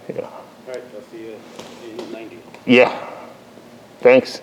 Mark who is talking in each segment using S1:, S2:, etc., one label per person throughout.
S1: Yeah.
S2: All right, I'll see you in 90.
S1: Yeah. Thanks.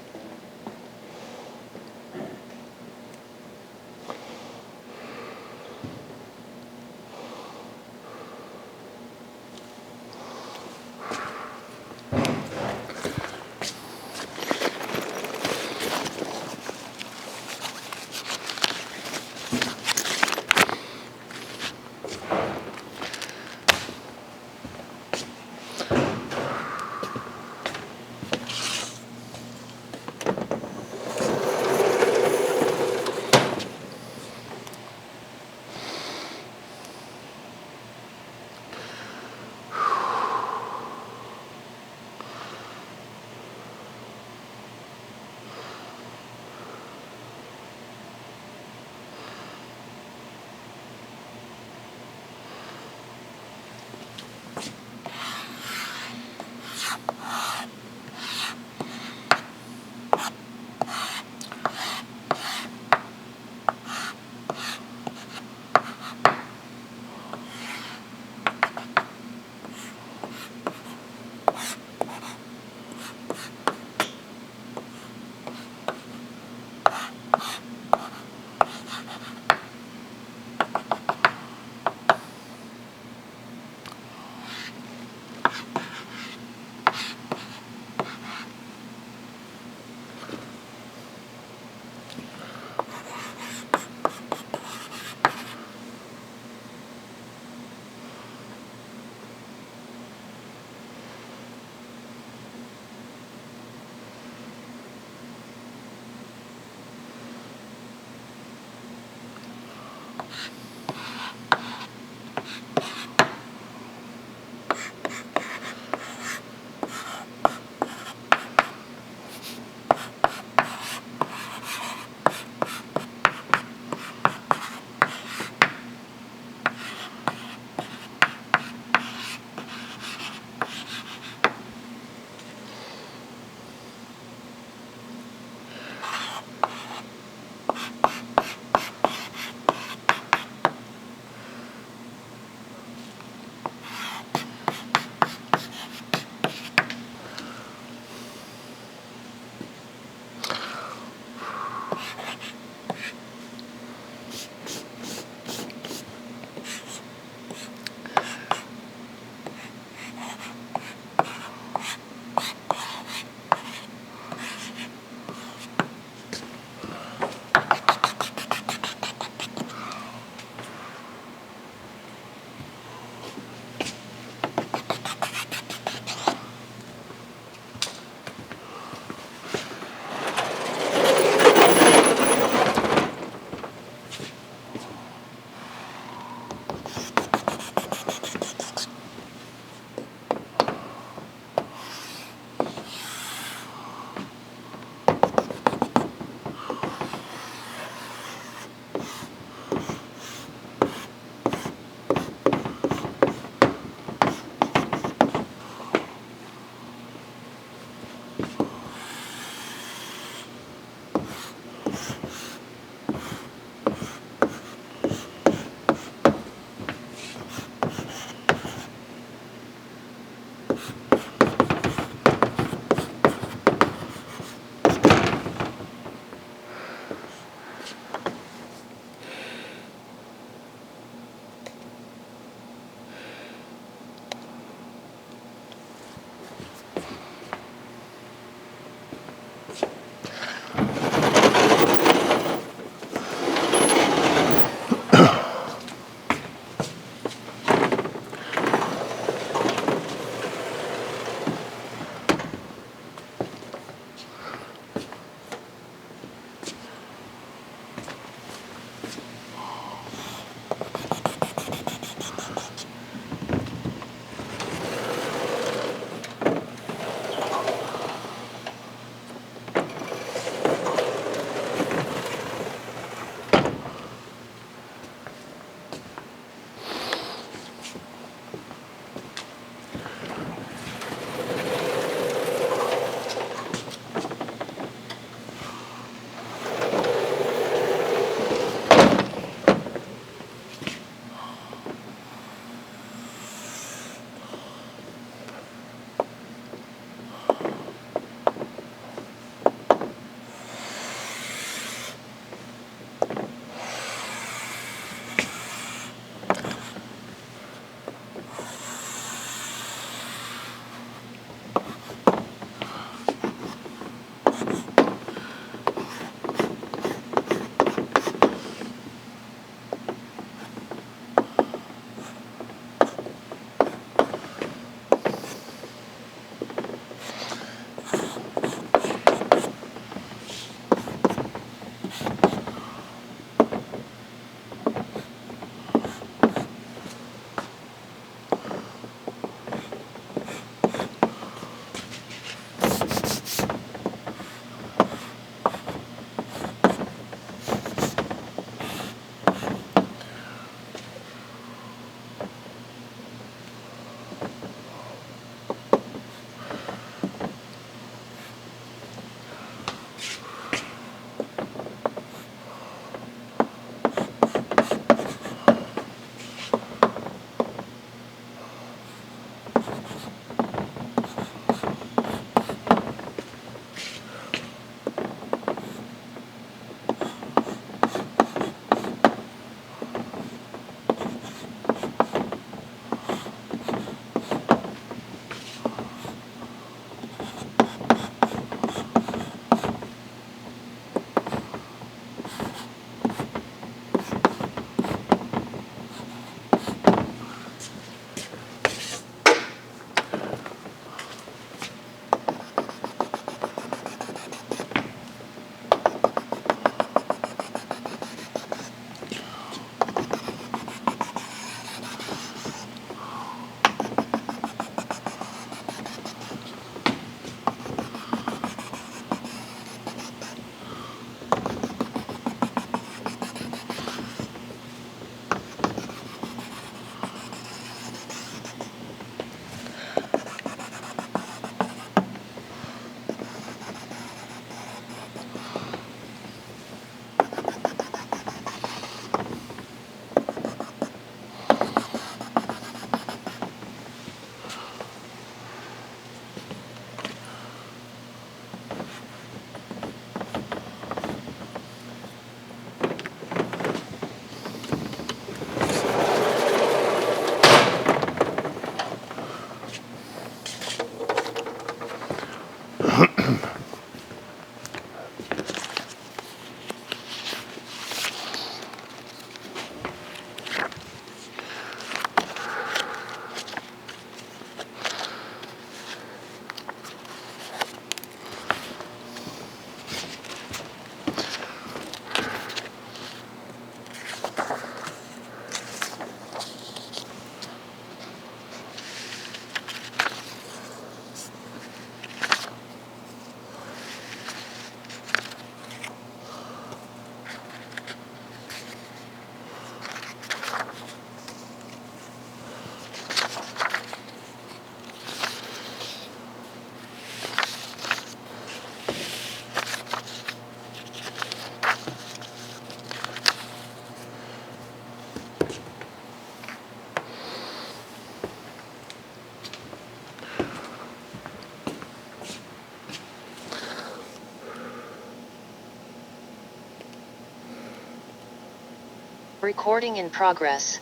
S3: Recording in progress.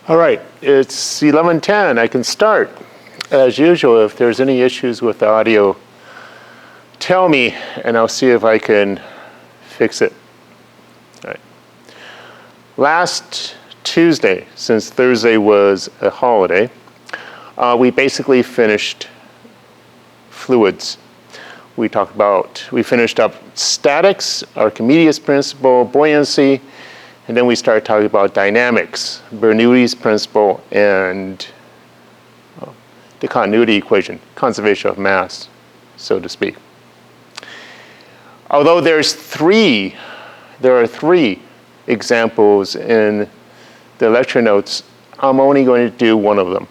S1: All right, it's 11:10. I can start. As usual, if there's any issues with the audio, tell me, and I'll see if I can fix it. All right. Last Tuesday, since Thursday was a holiday, we basically finished fluids. We finished up statics, Archimedes principle, buoyancy, and then we started talking about dynamics, Bernoulli's principle, and the continuity equation, conservation of mass, so to speak. Although there are three examples in the lecture notes, I'm only going to do one of them.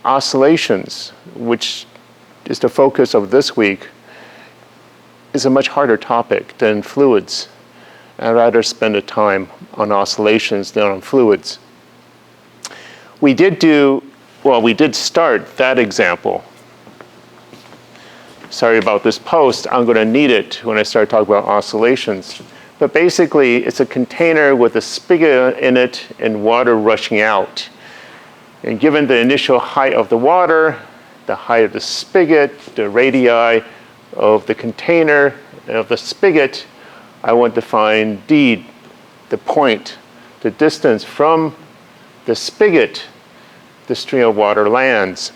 S1: Oscillations, which is the focus of this week, is a much harder topic than fluids. I'd rather spend the time on oscillations than on fluids. We did start that example. Sorry about this post. I'm going to need it when I start talking about oscillations. But basically, it's a container with a spigot in it and water rushing out. And given the initial height of the water, the height of the spigot, the radii of the container and of the spigot, I want to find D, the point, the distance from the spigot the stream of water lands.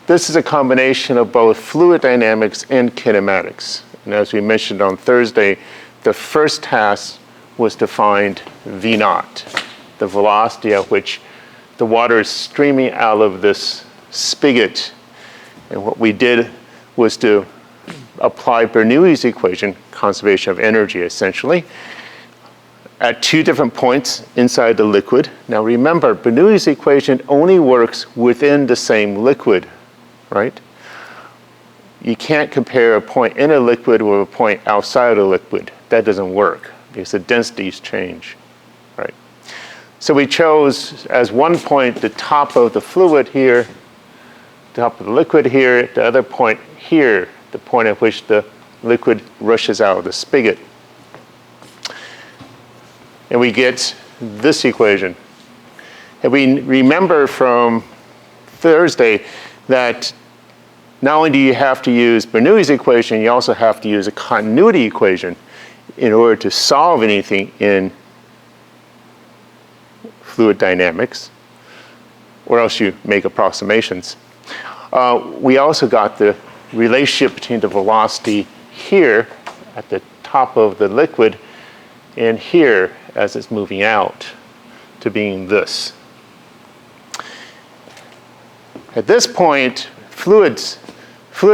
S1: This is a combination of both fluid dynamics and kinematics. And as we mentioned on Thursday, the first task was to find V naught, the velocity at which the water is streaming out of this spigot. And what we did was to apply Bernoulli's equation, conservation of energy essentially, at two different points inside the liquid. Now remember, Bernoulli's equation only works within the same liquid, right? You can't compare a point in a liquid with a point outside of the liquid. That doesn't work because the densities change, right? So we chose as one point the top of the fluid here, the top of the liquid here, the other point here, the point at which the liquid rushes out of the spigot. And we get this equation. And we remember from Thursday that not only do you have to use Bernoulli's equation, you also have to use a continuity equation in order to solve anything in fluid dynamics, or else you make approximations. We also got the relationship between the velocity here at the top of the liquid and here as it's moving out to being this. At this point, fluid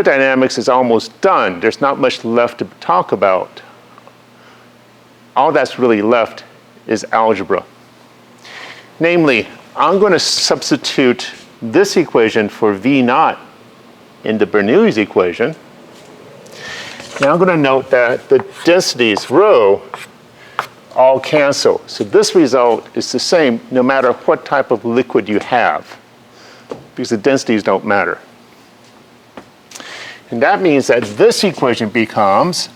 S1: dynamics is almost done. There's not much left to talk about. All that's really left is algebra. Namely, I'm going to substitute this equation for V naught in the Bernoulli's equation. Now I'm going to note that the densities rho all cancel. So this result is the same no matter what type of liquid you have, because the densities don't matter. And that means that this equation becomes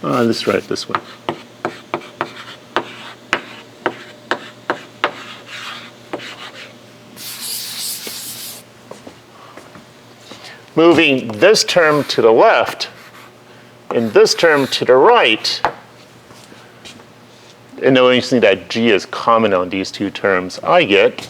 S1: let's write it this way. Moving this term to the left and this term to the right, and noticing that G is common on these two terms, I get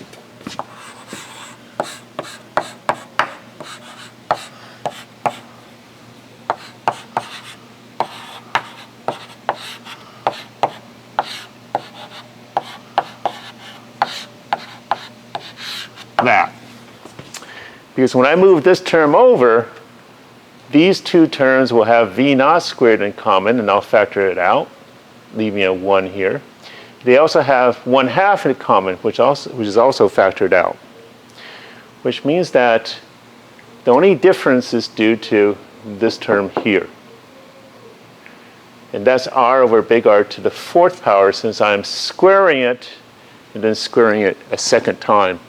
S1: that. Because when I move this term over, these two terms will have V naught squared in common, and I'll factor it out, leaving a 1 here. They also have 1/2 in common, which is also factored out, which means that the only difference is due to this term here. And that's r over big R to the fourth power, since I'm squaring it and then squaring it a second time.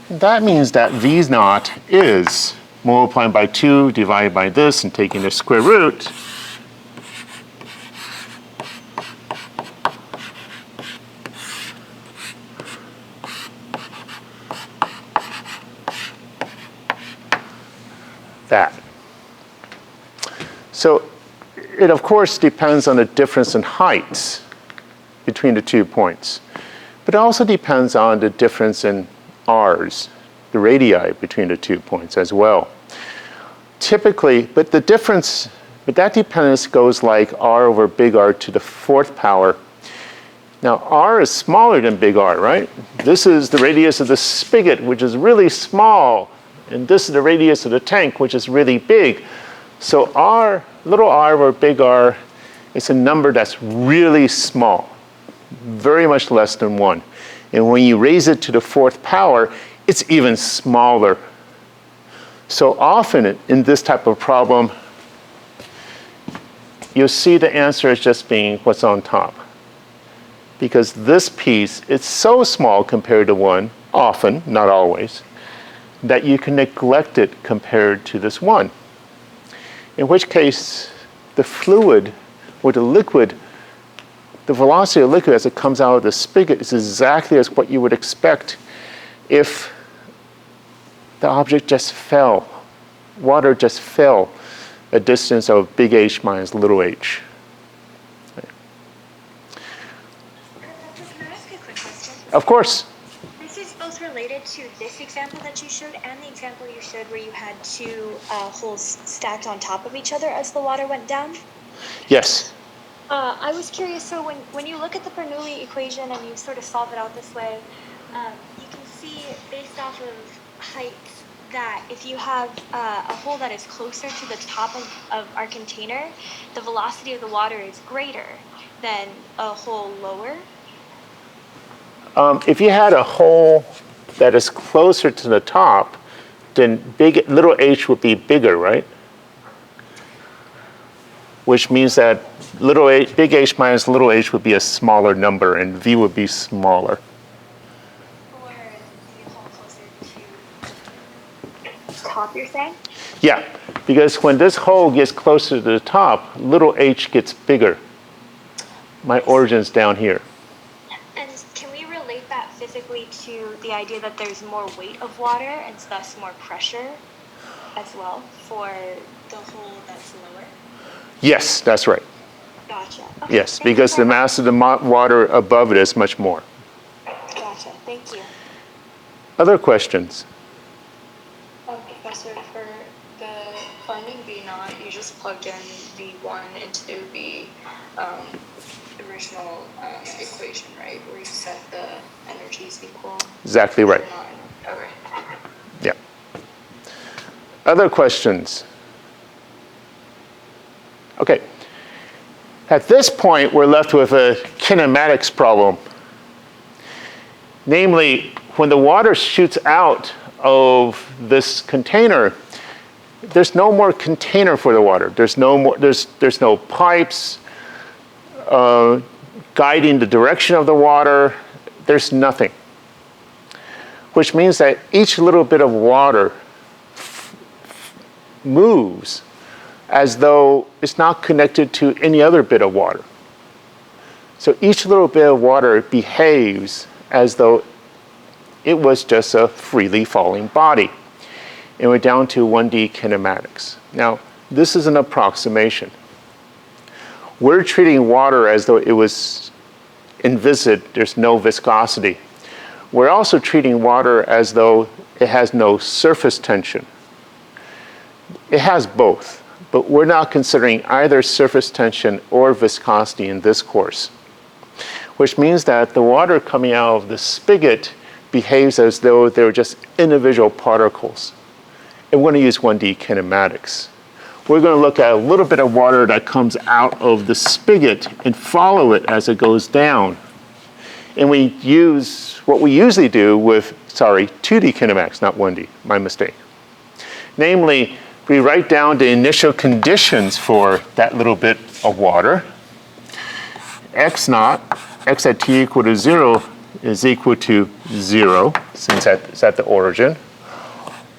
S1: And that means that v naught is multiplying by 2 divided by this and taking the square root. That. So it, of course, depends on the difference in heights between the 2 points. But it also depends on the difference in r's, the radii between the 2 points as well. Typically, but that dependence goes like r over big R to the fourth power. Now, r is smaller than big R, right? This is the radius of the spigot, which is really small. And this is the radius of the tank, which is really big. So little r over big R is a number that's really small, very much less than 1. And when you raise it to the fourth power, it's even smaller. So often in this type of problem, you'll see the answer as just being what's on top. Because this piece, it's so small compared to 1, often, not always, that you can neglect it compared to this 1. In which case, the fluid or the liquid, the velocity of the liquid as it comes out of the spigot is exactly as what you would expect if the object just fell, water just fell a distance of big H minus little h.
S4: Professor, can I ask a quick question?
S1: Of course.
S4: This is both related to this example that you showed and the example you showed where you had two holes stacked on top of each other as the water went down.
S1: Yes.
S4: I was curious, so when you look at the Bernoulli equation and you sort of solve it out this way, you can see based off of heights that if you have a hole that is closer to the top of our container, the velocity of the water is greater than a hole lower.
S1: If you had a hole that is closer to the top, then little h would be bigger, right? Which means that big H minus little h would be a smaller number, and v would be smaller.
S4: Or the hole closer to the top, you're saying?
S1: Yeah, because when this hole gets closer to the top, little h gets bigger. My origin's down here.
S4: And can we relate that physically to the idea that there's more weight of water and thus more pressure as well for the hole that's lower?
S1: Yes, that's right.
S4: Gotcha. Okay,
S1: Yes,
S4: thank you
S1: because the
S4: very much.
S1: mass of the water above it is much more.
S4: Gotcha. Thank you.
S1: Other questions?
S5: Professor, for the finding V naught, you just plugged in V1 into the original equation, right? Where you set the energies equal.
S1: Exactly right.
S5: Okay.
S1: Yeah. Other questions? Okay. At this point, we're left with a kinematics problem. Namely, when the water shoots out of this container, there's no more container for the water. There's no pipes guiding the direction of the water. There's nothing. Which means that each little bit of water moves as though it's not connected to any other bit of water. So each little bit of water behaves as though it was just a freely falling body. And we're down to 1D kinematics. Now, this is an approximation. We're treating water as though it was inviscid, there's no viscosity. We're also treating water as though it has no surface tension. It has both, but we're not considering either surface tension or viscosity in this course, which means that the water coming out of the spigot behaves as though they were just individual particles. And we're going to use 1D kinematics. We're going to look at a little bit of water that comes out of the spigot and follow it as it goes down. And we use what we usually do with, 2D kinematics, not 1D, my mistake. Namely, we write down the initial conditions for that little bit of water. X naught, x at t equal to 0 is equal to 0, since it's at the origin.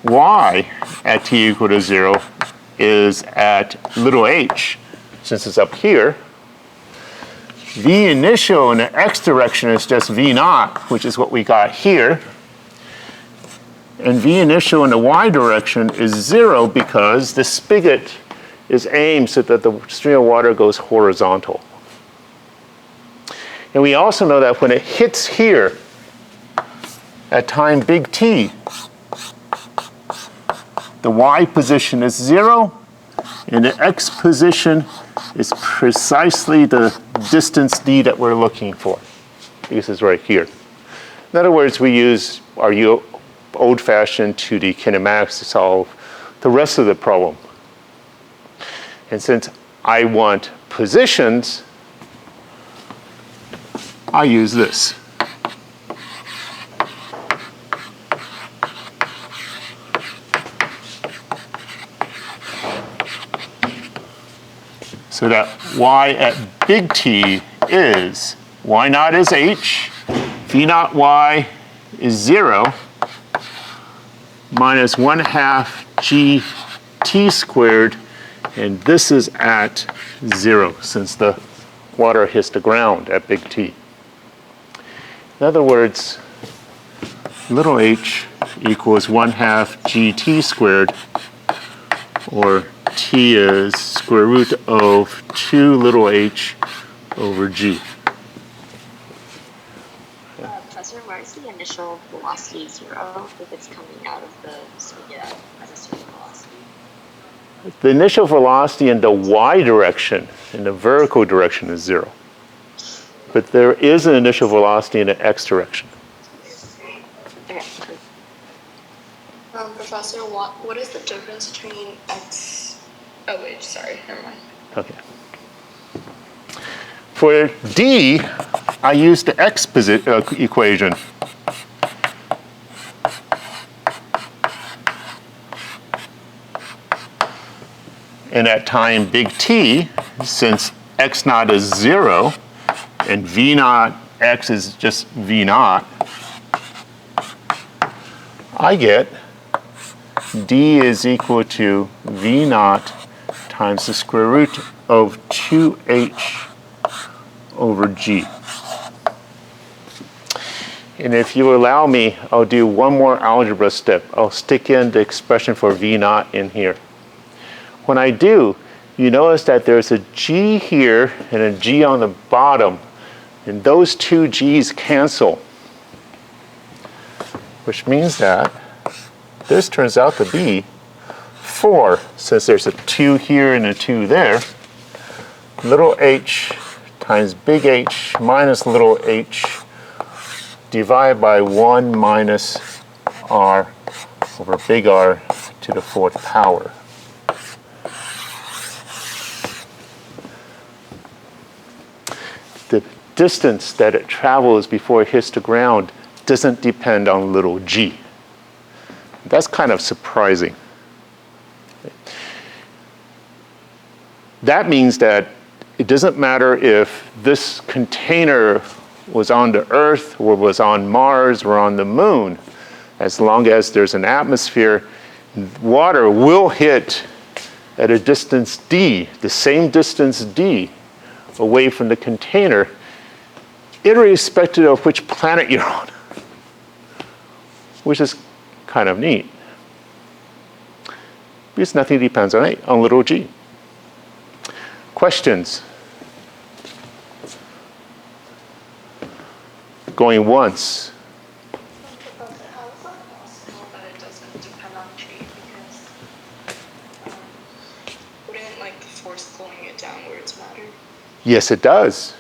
S1: Y at t equal to 0 is at little h, since it's up here. V initial in the x direction is just V naught, which is what we got here. And V initial in the y direction is 0 because the spigot is aimed so that the stream of water goes horizontal. And we also know that when it hits here at time big T, the y position is 0, and the x position is precisely the distance d that we're looking for. This is right here. In other words, we use our old-fashioned 2D kinematics to solve the rest of the problem. And since I want positions, I use this. So that y at big T is, y naught is h, v naught y is 0, minus 1/2 gt squared, and this is at 0 since the water hits the ground at big T. In other words, little h equals 1/2 gt squared, or t is square root of 2 little h over g.
S6: Professor, why is the initial velocity 0 if it's coming out of the spigot as a certain velocity?
S1: The initial velocity in the y direction, in the vertical direction, is 0. But there is an initial velocity in the x direction.
S6: Okay.
S5: Professor, what is the difference between x? Oh wait, sorry, never mind.
S1: Okay. For d, I use the x equation. And at time big T, since x naught is 0, and v naught x is just v naught, I get d is equal to v naught times the square root of 2h over g. And if you allow me, I'll do one more algebra step. I'll stick in the expression for v naught in here. When I do, you notice that there's a g here and a g on the bottom, and those two g's cancel, which means that this turns out to be 4, since there's a 2 here and a 2 there. Little h times big H minus little h divided by 1 minus r over big R to the 4th power. The distance that it travels before it hits the ground doesn't depend on little g. That's kind of surprising. That means that it doesn't matter if this container was on the Earth or was on Mars or on the Moon. As long as there's an atmosphere, water will hit at a distance d, the same distance d, away from the container, irrespective of which planet you're on, which is kind of neat. Because nothing depends on little g. Questions? Going once.
S5: How is that possible that it doesn't depend on g? Because wouldn't like the force pulling it downwards matter?
S1: Yes, it does.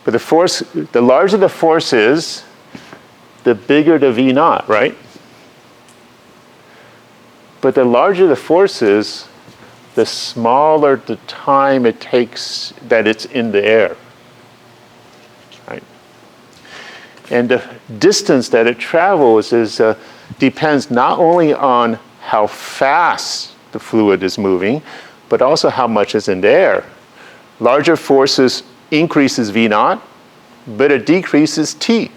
S1: But the force, the larger the force is, the bigger the V naught, right? But the larger the force is, the smaller the time it takes that it's in the air, right? And the distance that it travels depends not only on how fast the fluid is moving, but also how much is in the air. Larger forces increases V naught, but it decreases T.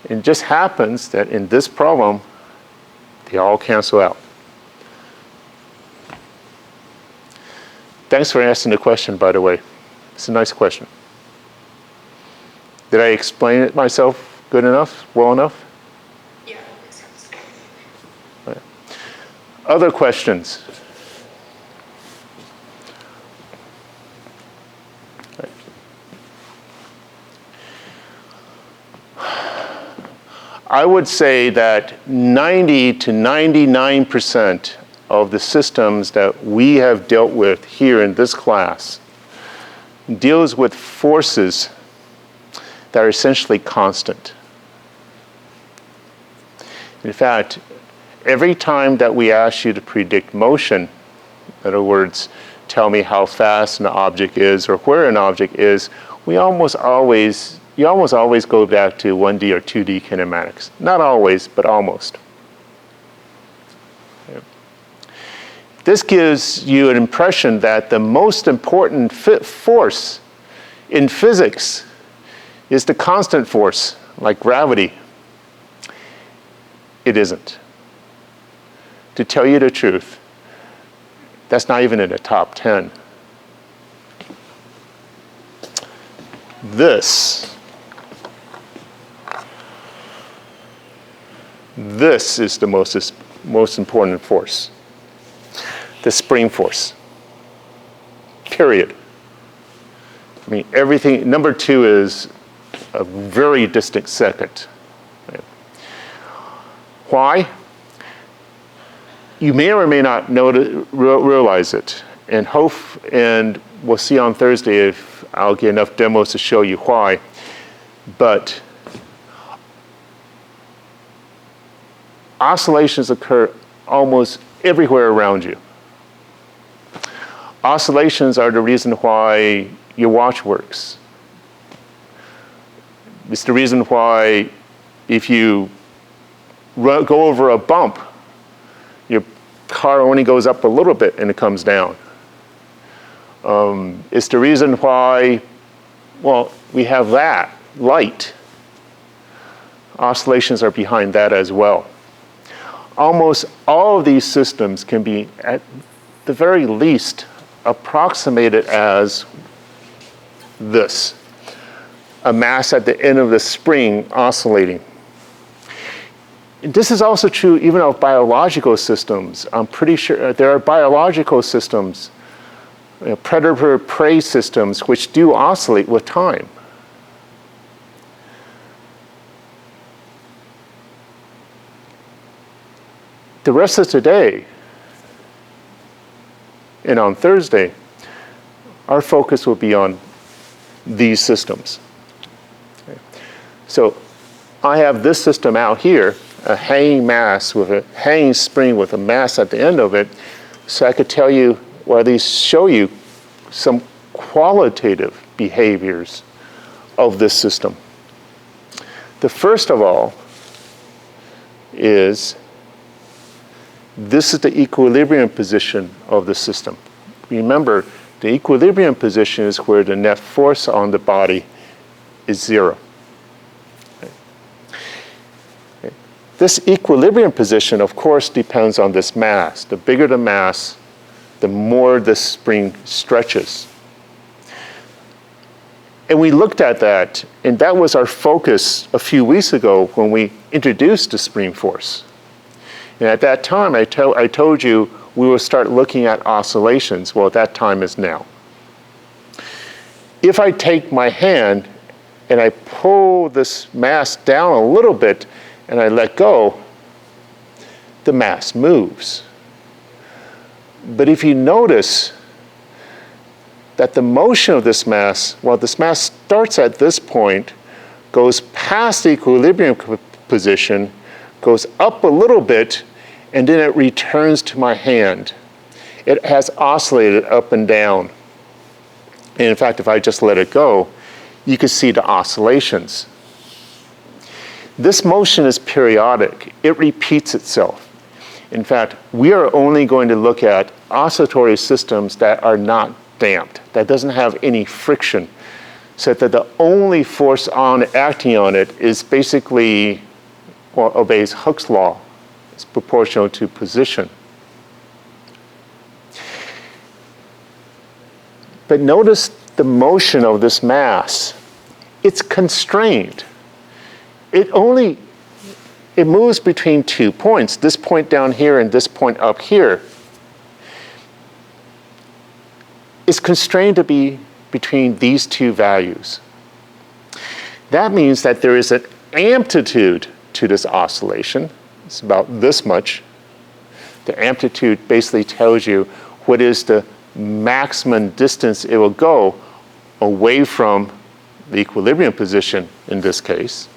S1: It just happens that in this problem, they all cancel out. Thanks for asking the question, by the way. It's a nice question. Did I explain it myself good enough, well enough?
S5: Yeah, that makes sense.
S1: Right. Other questions? Right. I would say that 90 to 99% of the systems that we have dealt with here in this class deals with forces that are essentially constant. In fact, every time that we ask you to predict motion, in other words, tell me how fast an object is or where an object is, you almost always go back to 1D or 2D kinematics. Not always, but almost. This gives you an impression that the most important force in physics is the constant force, like gravity. It isn't. To tell you the truth, that's not even in the top 10. This is the most important force. The spring force. Period. I mean, everything, number 2 is a very distant second. Right? Why? You may or may not realize it, and we'll see on Thursday if I'll get enough demos to show you why. But oscillations occur almost everywhere around you. Oscillations are the reason why your watch works. It's the reason why if you go over a bump, your car only goes up a little bit and it comes down. It's the reason why, well, we have that, light. Oscillations are behind that as well. Almost all of these systems can be, at the very least, approximated as this. A mass at the end of the spring oscillating. This is also true even of biological systems. I'm pretty sure there are biological systems, predator-prey systems, which do oscillate with time. The rest of today, and on Thursday, our focus will be on these systems. Okay. So I have this system out here, a hanging mass with a hanging spring with a mass at the end of it, so I could tell you, or at least show you some qualitative behaviors of this system. The first of all is this is the equilibrium position of the system. Remember, the equilibrium position is where the net force on the body is 0. Okay. This equilibrium position, of course, depends on this mass. The bigger the mass, the more the spring stretches. And we looked at that, and that was our focus a few weeks ago when we introduced the spring force. And at that time, I told you we will start looking at oscillations. Well, that time is now. If I take my hand and I pull this mass down a little bit and I let go, the mass moves. But if you notice that the motion of this mass, well, this mass starts at this point, goes past the equilibrium position, goes up a little bit, and then it returns to my hand. It has oscillated up and down. And in fact, if I just let it go, you can see the oscillations. This motion is periodic. It repeats itself. In fact, we are only going to look at oscillatory systems that are not damped, that doesn't have any friction, so that the only force acting on it is basically, or obeys Hooke's law. It's proportional to position. But notice the motion of this mass. It's constrained. It moves between 2 points, this point down here and this point up here. It's constrained to be between these two values. That means that there is an amplitude to this oscillation. It's about this much. The amplitude basically tells you what is the maximum distance it will go away from the equilibrium position in this case.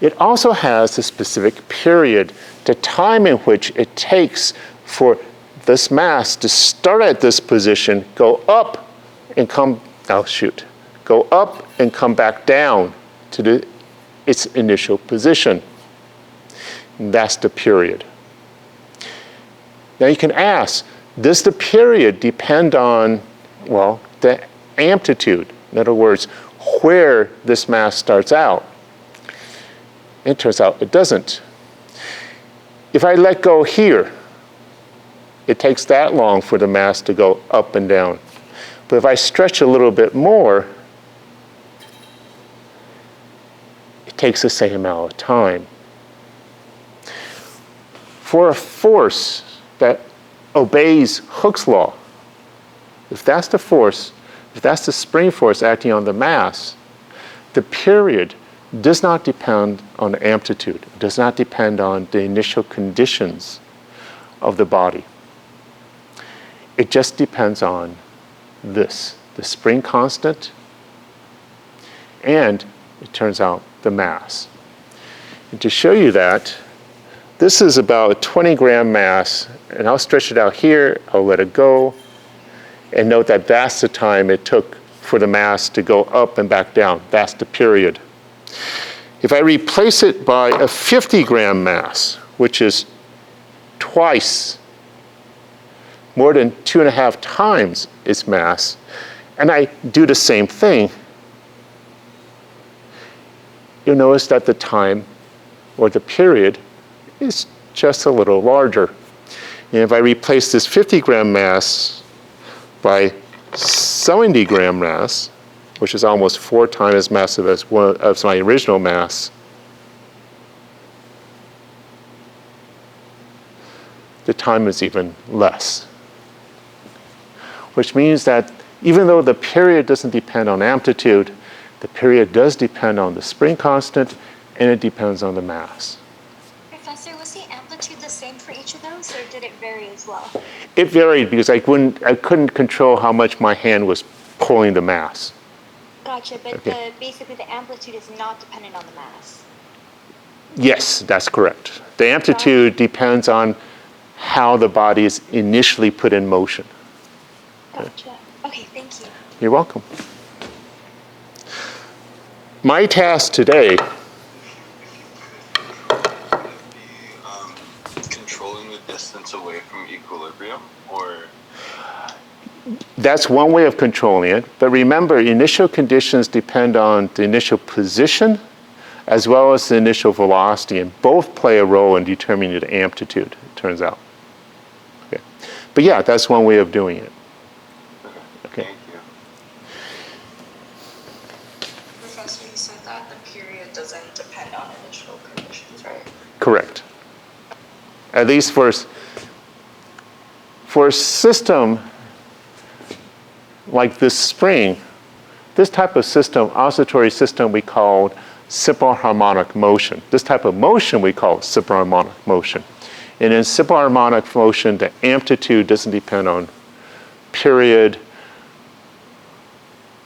S1: It also has a specific period, the time in which it takes for this mass to start at this position, go up and come, go up and come back down to its initial position. And that's the period. Now you can ask, does the period depend on, well, the amplitude? In other words, where this mass starts out? It turns out it doesn't. If I let go here, it takes that long for the mass to go up and down. But if I stretch a little bit more, it takes the same amount of time. For a force that obeys Hooke's law, if that's the force, if that's the spring force acting on the mass, the period does not depend on the amplitude. It does not depend on the initial conditions of the body. It just depends on this, the spring constant, and it turns out the mass. And to show you that, this is about a 20-gram mass, and I'll stretch it out here, I'll let it go, and note that that's the time it took for the mass to go up and back down. That's the period. If I replace it by a 50-gram mass, which is twice, more than 2.5 times its mass, and I do the same thing, you'll notice that the time, or the period, is just a little larger. And if I replace this 50-gram mass by 70-gram mass, which is almost 4 times as massive as my original mass, the time is even less. Which means that even though the period doesn't depend on amplitude, the period does depend on the spring constant, and it depends on the mass.
S4: Professor, was the amplitude the same for each of those, or did it vary as well?
S1: It varied because I couldn't control how much my hand was pulling the mass.
S4: Gotcha, but
S1: Okay.
S4: basically the amplitude is not dependent on the mass.
S1: Yes, that's correct. The amplitude depends on how the body is initially put in motion.
S4: Gotcha. Okay, thank you.
S1: You're welcome. My task today,
S7: Controlling the distance away from equilibrium, or
S1: that's one way of controlling it. But remember, initial conditions depend on the initial position as well as the initial velocity, and both play a role in determining the amplitude, it turns out. Okay. But yeah, that's one way of doing it. Okay.
S7: thank you.
S5: Professor, you said that the period doesn't depend on initial conditions, right?
S1: Correct. At least for a system like this spring, this type of system, oscillatory system, we call simple harmonic motion. This type of motion we call simple harmonic motion. And in simple harmonic motion, the amplitude doesn't depend on period.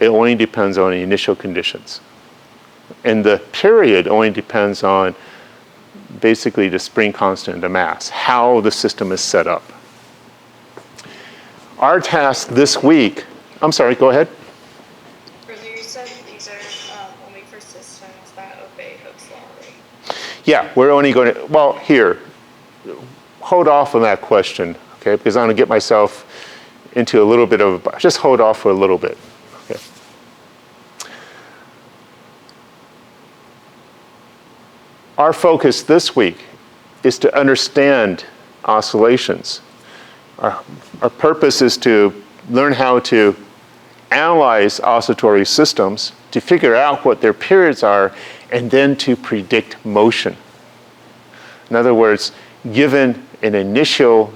S1: It only depends on the initial conditions. And the period only depends on basically the spring constant and the mass, how the system is set up. Our task this week, I'm sorry, go ahead.
S5: Earlier you said these are only for systems that obey Hooke's law, right?
S1: Yeah, we're only going to, well, here, hold off on that question, okay? Because I'm going to get myself into a little bit of, just hold off for a little bit. Okay? Our focus this week is to understand oscillations. Our purpose is to learn how to analyze oscillatory systems, to figure out what their periods are, and then to predict motion. In other words, given an initial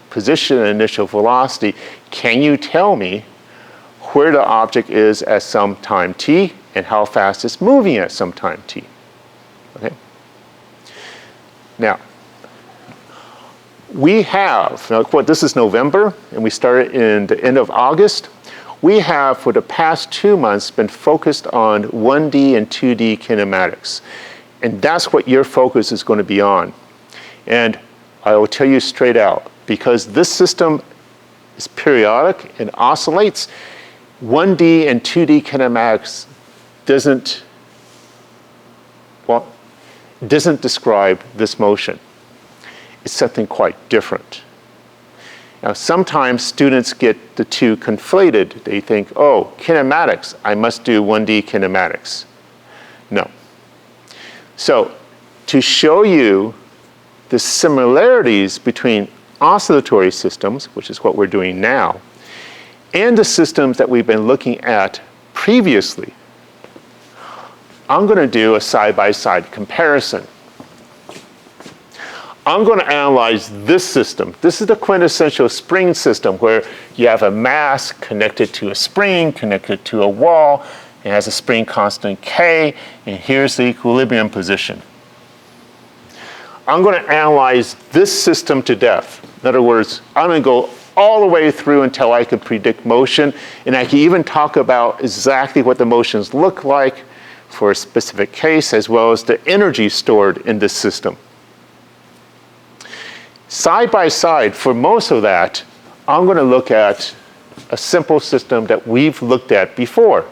S1: position, an initial velocity, can you tell me where the object is at some time t and how fast it's moving at some time t? Okay. Now, we have, this is November, and we started in the end of August. We have, for the past 2 months, been focused on 1D and 2D kinematics. And that's what your focus is going to be on. And I will tell you straight out, because this system is periodic and oscillates, 1D and 2D kinematics doesn't describe this motion. It's something quite different. Now, sometimes students get the two conflated. They think, oh, kinematics, I must do 1D kinematics. No. So, to show you the similarities between oscillatory systems, which is what we're doing now, and the systems that we've been looking at previously, I'm going to do a side-by-side comparison. I'm going to analyze this system. This is the quintessential spring system where you have a mass connected to a spring, connected to a wall. It has a spring constant K, and here's the equilibrium position. I'm going to analyze this system to death. In other words, I'm going to go all the way through until I can predict motion, and I can even talk about exactly what the motions look like for a specific case, as well as the energy stored in this system. Side by side, for most of that, I'm going to look at a simple system that we've looked at before.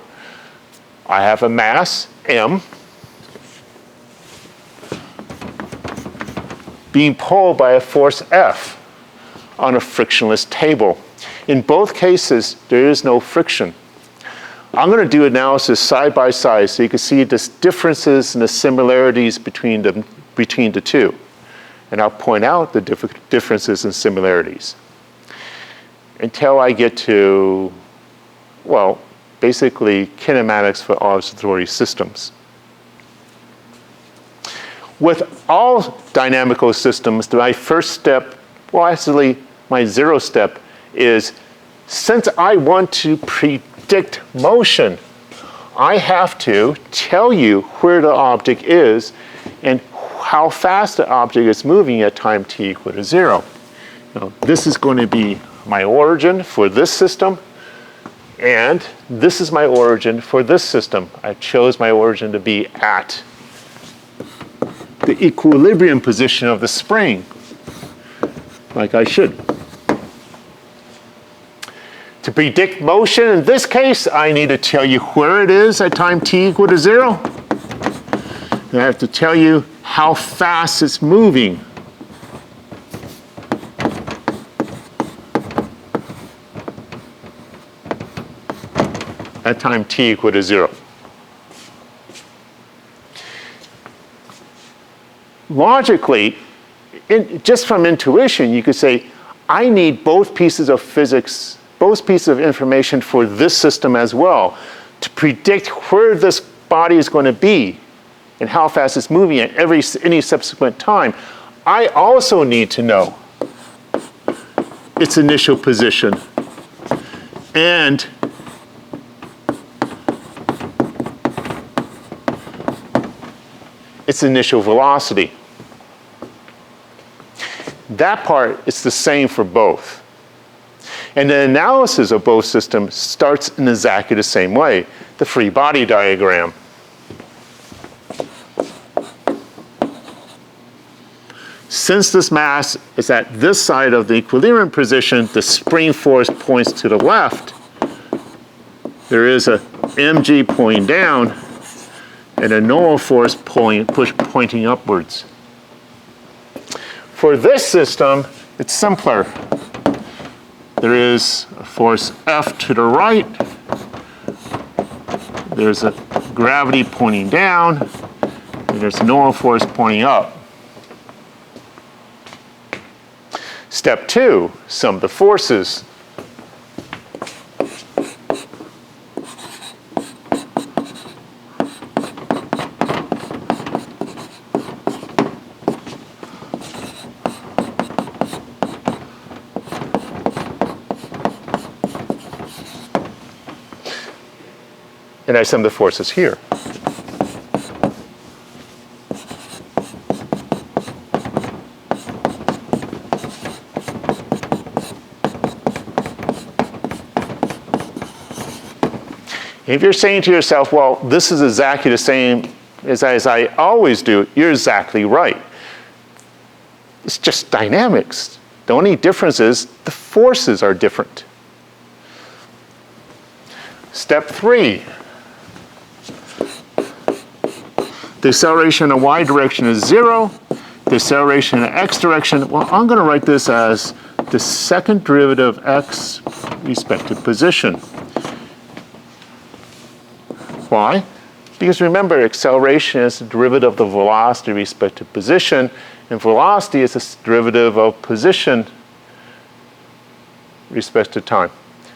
S1: I have a mass, m, being pulled by a force F on a frictionless table. In both cases, there is no friction. I'm going to do analysis side by side so you can see the differences and the similarities between the two. And I'll point out the differences and similarities until I get to, well, basically kinematics for oscillatory systems. With all dynamical systems, my first step, well, actually my 0 step is, since I want to predict motion, I have to tell you where the object is and how fast the object is moving at time t equal to 0. Now, this is going to be my origin for this system, and this is my origin for this system. I chose my origin to be at the equilibrium position of the spring, like I should. To predict motion, in this case, I need to tell you where it is at time t equal to 0. And I have to tell you how fast it's moving. At time t equal to 0. Logically, just from intuition, you could say, I need both pieces of physics, both pieces of information for this system as well, to predict where this body is going to be and how fast it's moving at any subsequent time. I also need to know its initial position and its initial velocity. That part is the same for both. And the analysis of both systems starts in exactly the same way, the free body diagram. Since this mass is at this side of the equilibrium position, the spring force points to the left. There is a mg pointing down and a normal force pointing upwards. For this system, it's simpler. There is a force F to the right. There's a gravity pointing down. And there's no force pointing up. Step 2, sum the forces. And I sum the forces here. If you're saying to yourself, well, this is exactly the same as I always do, you're exactly right. It's just dynamics. The only difference is the forces are different. Step 3. The acceleration in the y direction is 0. The acceleration in the x direction, well, I'm going to write this as the second derivative of x respective position. Why? Because remember, acceleration is the derivative of the velocity respective position, and velocity is the derivative of position respect to time.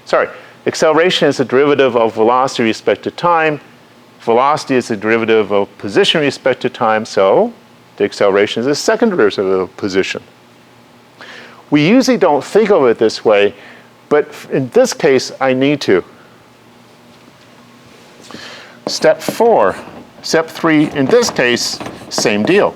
S1: Sorry, acceleration is the derivative of velocity respect to time. Velocity is the derivative of position respect to time, so the acceleration is the second derivative of position. We usually don't think of it this way, but in this case, I need to. Step 4, step 3, in this case, same deal.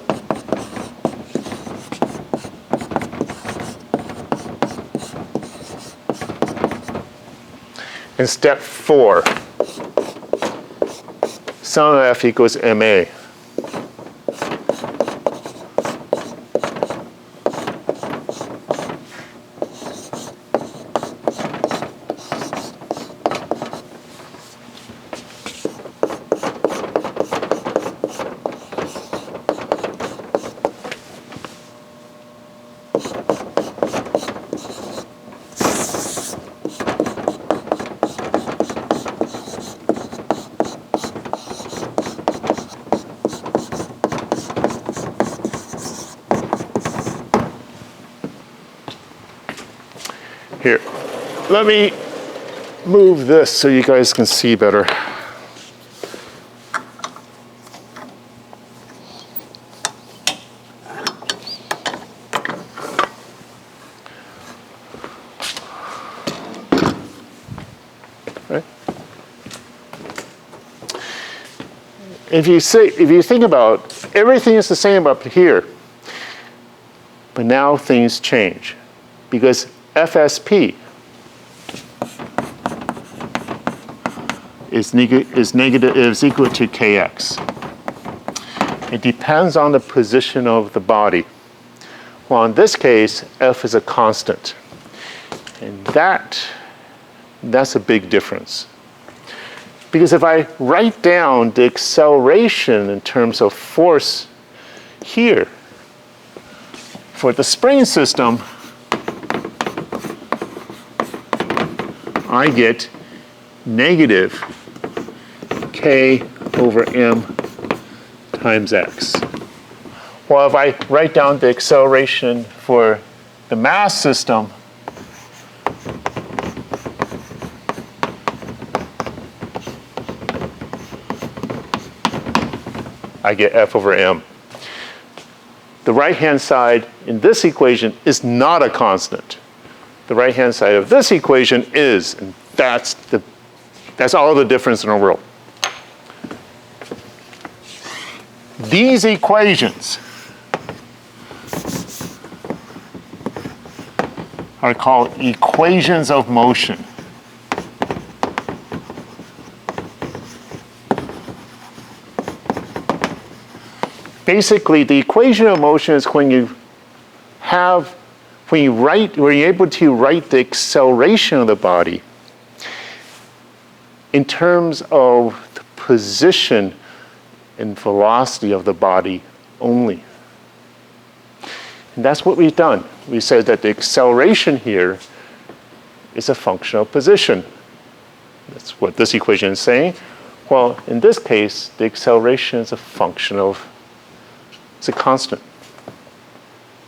S1: In step 4, sum of F equals ma. Here, let me move this so you guys can see better. Right? If you think about everything is the same up here, but now things change because FSP is equal to kx. It depends on the position of the body. Well, in this case, F is a constant. And that's a big difference. Because if I write down the acceleration in terms of force here, for the spring system, I get negative k over m times x. Well, if I write down the acceleration for the mass system, I get F over m. The right-hand side in this equation is not a constant. The right-hand side of this equation is, and that's all the difference in the world. These equations are called equations of motion. Basically, the equation of motion is when you're able to write the acceleration of the body in terms of the position and velocity of the body only. And that's what we've done. We said that the acceleration here is a function of position. That's what this equation is saying. Well, in this case, the acceleration is a function of, it's a constant.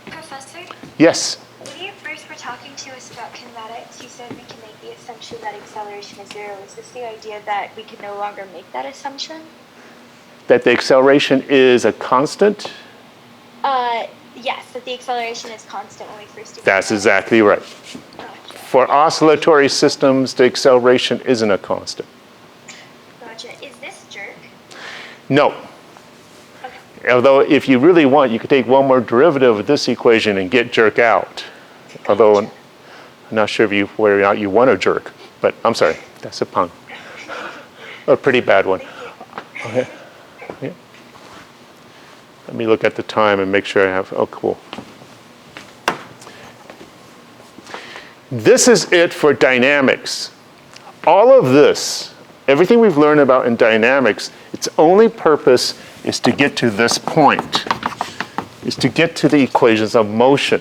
S4: Professor,
S1: Yes?
S4: when you first were talking to us about kinematics, you said we can make the assumption that acceleration is zero. Is this the idea that we can no longer make that assumption?
S1: That the acceleration is a constant?
S4: Yes, that the acceleration is constant when we first do
S1: That's
S4: kinematics.
S1: exactly right.
S4: Gotcha.
S1: For oscillatory systems, the acceleration isn't a constant.
S4: Gotcha. Is this jerk?
S1: No.
S4: Okay.
S1: Although if you really want, you could take one more derivative of this equation and get jerk out. Although I'm not sure whether or not you want a jerk, but I'm sorry, that's a pun. A pretty bad one. Okay. Yeah. Let me look at the time and make sure I have, oh, cool. This is it for dynamics. All of this, everything we've learned about in dynamics, its only purpose is to get to this point, is to get to the equations of motion.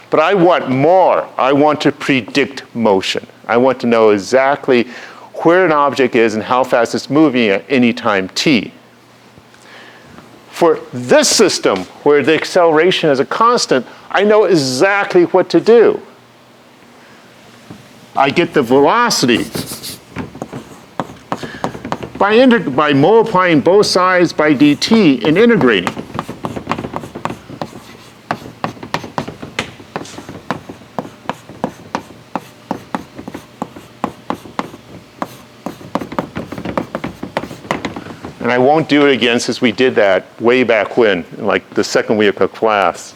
S1: But I want more. I want to predict motion. I want to know exactly where an object is and how fast it's moving at any time t. For this system, where the acceleration is a constant, I know exactly what to do. I get the velocity by multiplying both sides by dt and integrating. And I won't do it again since we did that way back when, like the second week of class.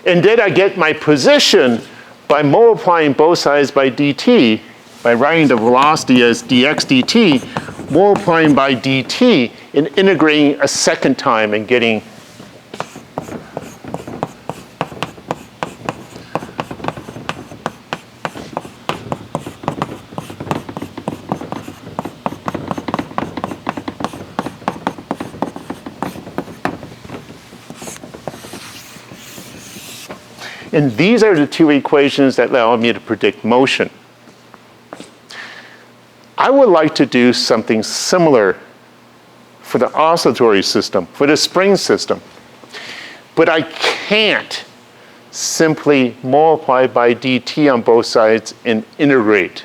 S1: And then I get my position by multiplying both sides by dt, by writing the velocity as dx dt, multiplying by dt, and integrating a second time and getting and these are the two equations that allow me to predict motion. I would like to do something similar for the oscillatory system, for the spring system. But I can't simply multiply by dt on both sides and integrate.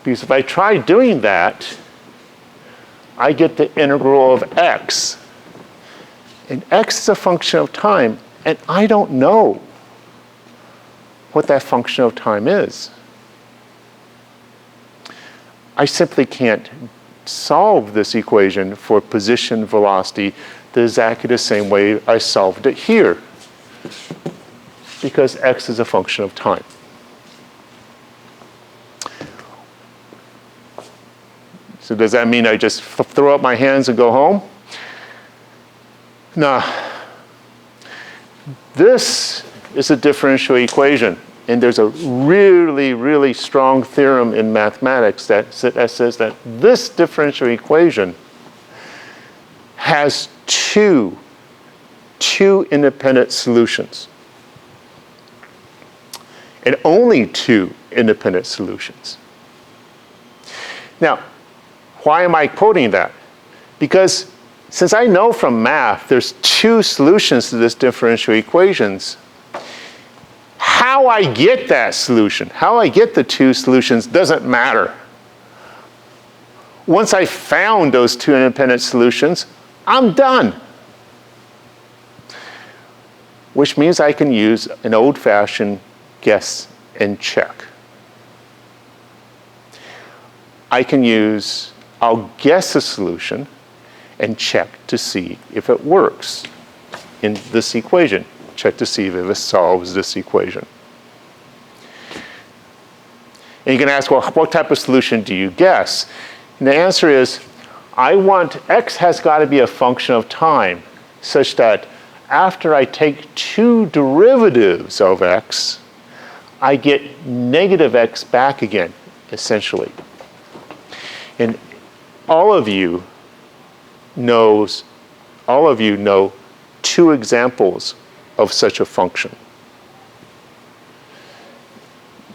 S1: Because if I try doing that, I get the integral of x. And x is a function of time, and I don't know what that function of time is. I simply can't solve this equation for position velocity exactly the same way I solved it here, because x is a function of time. So does that mean I just throw up my hands and go home? No. This is a differential equation, and there's a really, really strong theorem in mathematics that says that this differential equation has two independent solutions, and only two independent solutions. Now, why am I quoting that? Because since I know from math there's two solutions to this differential equations, how I get that solution, how I get the two solutions doesn't matter. Once I found those two independent solutions, I'm done. Which means I can use an old-fashioned guess and check. I'll guess a solution and check to see if it works in this equation. Check to see if it solves this equation. And you can ask, well, what type of solution do you guess? And the answer is, x has got to be a function of time such that after I take two derivatives of x, I get negative x back again, essentially. And all of you all of you know two examples of such a function.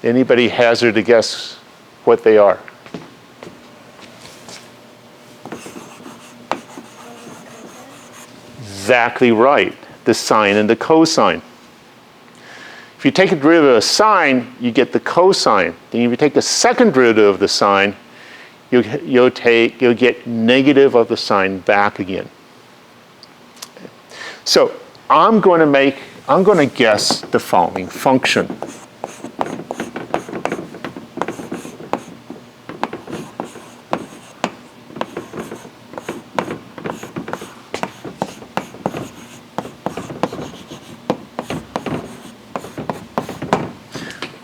S1: Anybody hazard a guess what they are? Exactly right, the sine and the cosine. If you take a derivative of sine, you get the cosine. Then if you take the second derivative of the sine, you'll get negative of the sine back again. So I'm going to guess the following function.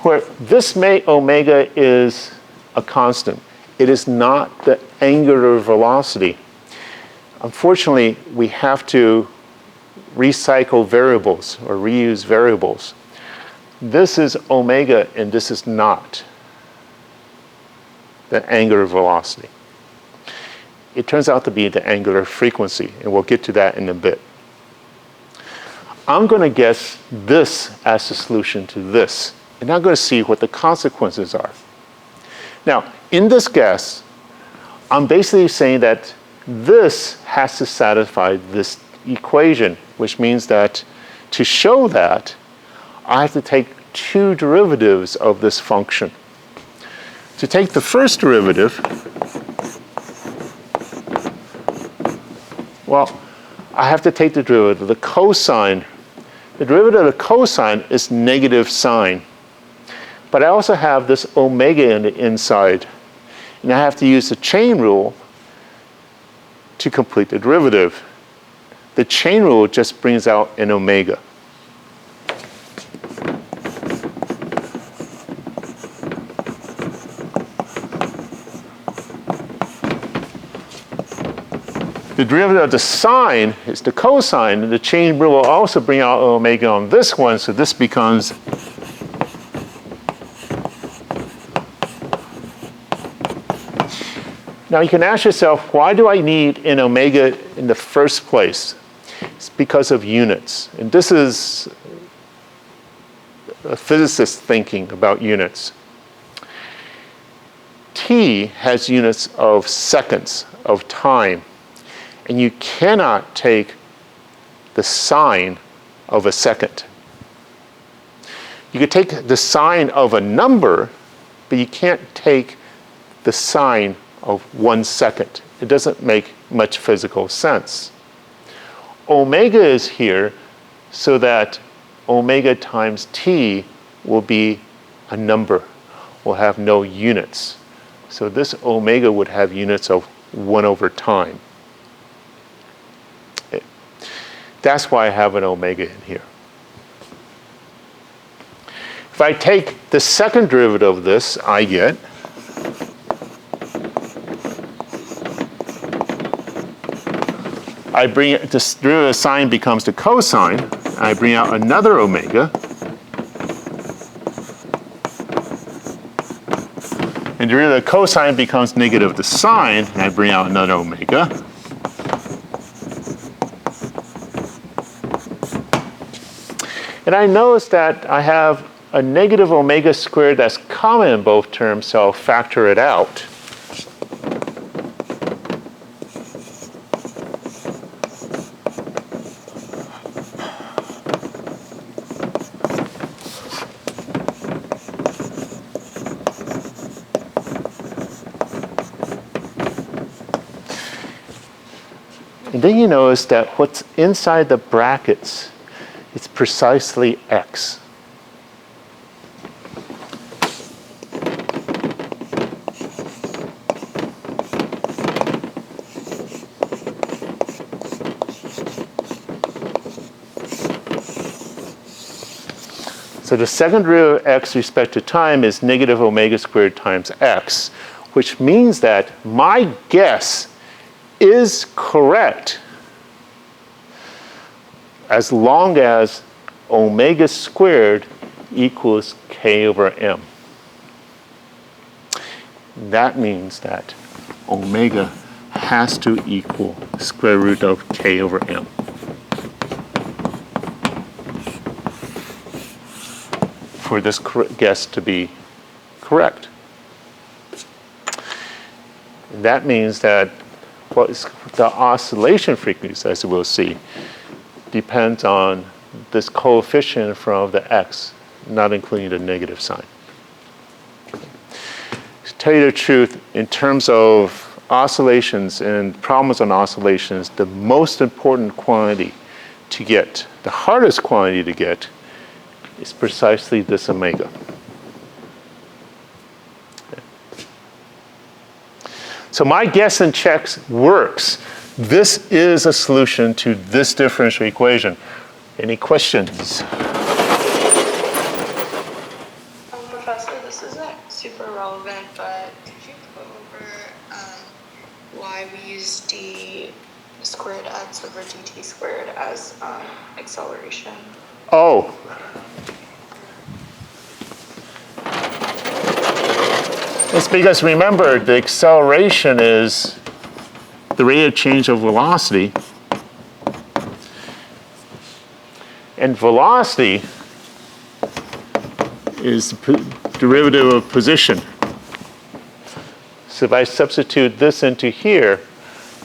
S1: Where this omega is a constant. It is not the angular velocity. Unfortunately, we have to recycle variables or reuse variables. This is omega and this is not the angular velocity. It turns out to be the angular frequency, and we'll get to that in a bit. I'm going to guess this as the solution to this, and I'm going to see what the consequences are. Now, in this guess, I'm basically saying that this has to satisfy this equation, which means that to show that, I have to take two derivatives of this function. To take the first derivative, well, I have to take the derivative of the cosine. The derivative of the cosine is negative sine. But I also have this omega in the inside. And I have to use the chain rule to complete the derivative. The chain rule just brings out an omega. The derivative of the sine is the cosine, and the chain rule will also bring out omega on this one, so this becomes Now you can ask yourself, why do I need an omega in the first place? It's because of units. And this is a physicist thinking about units. T has units of seconds, of time. And you cannot take the sine of a second. You could take the sine of a number, but you can't take the sine of 1 second. It doesn't make much physical sense. Omega is here so that omega times t will be a number, will have no units. So this omega would have units of 1 over time. That's why I have an omega in here. If I take the second derivative of this, I get I bring this derivative of sine becomes the cosine. I bring out another omega. And derivative of cosine becomes negative the sine, and I bring out another omega. And I notice that I have a negative omega squared that's common in both terms, so I'll factor it out. And then you notice that what's inside the brackets is precisely x. So the second derivative of x with respect to time is negative omega squared times x, which means that my guess is correct as long as omega squared equals k over m. That means that omega has to equal square root of k over m. For this guess to be correct. And that means that the oscillation frequency, as we'll see, depends on this coefficient from the x, not including the negative sign. To tell you the truth, in terms of oscillations and problems on oscillations, the most important quantity to get, the hardest quantity to get, is precisely this omega. So my guess and checks works. This is a solution to this differential equation. Any questions?
S5: Professor, this isn't super relevant, but could you go over why we use d squared x over dt squared as acceleration?
S1: Oh. It's because, remember, the acceleration is the rate of change of velocity. And velocity is the derivative of position. So if I substitute this into here,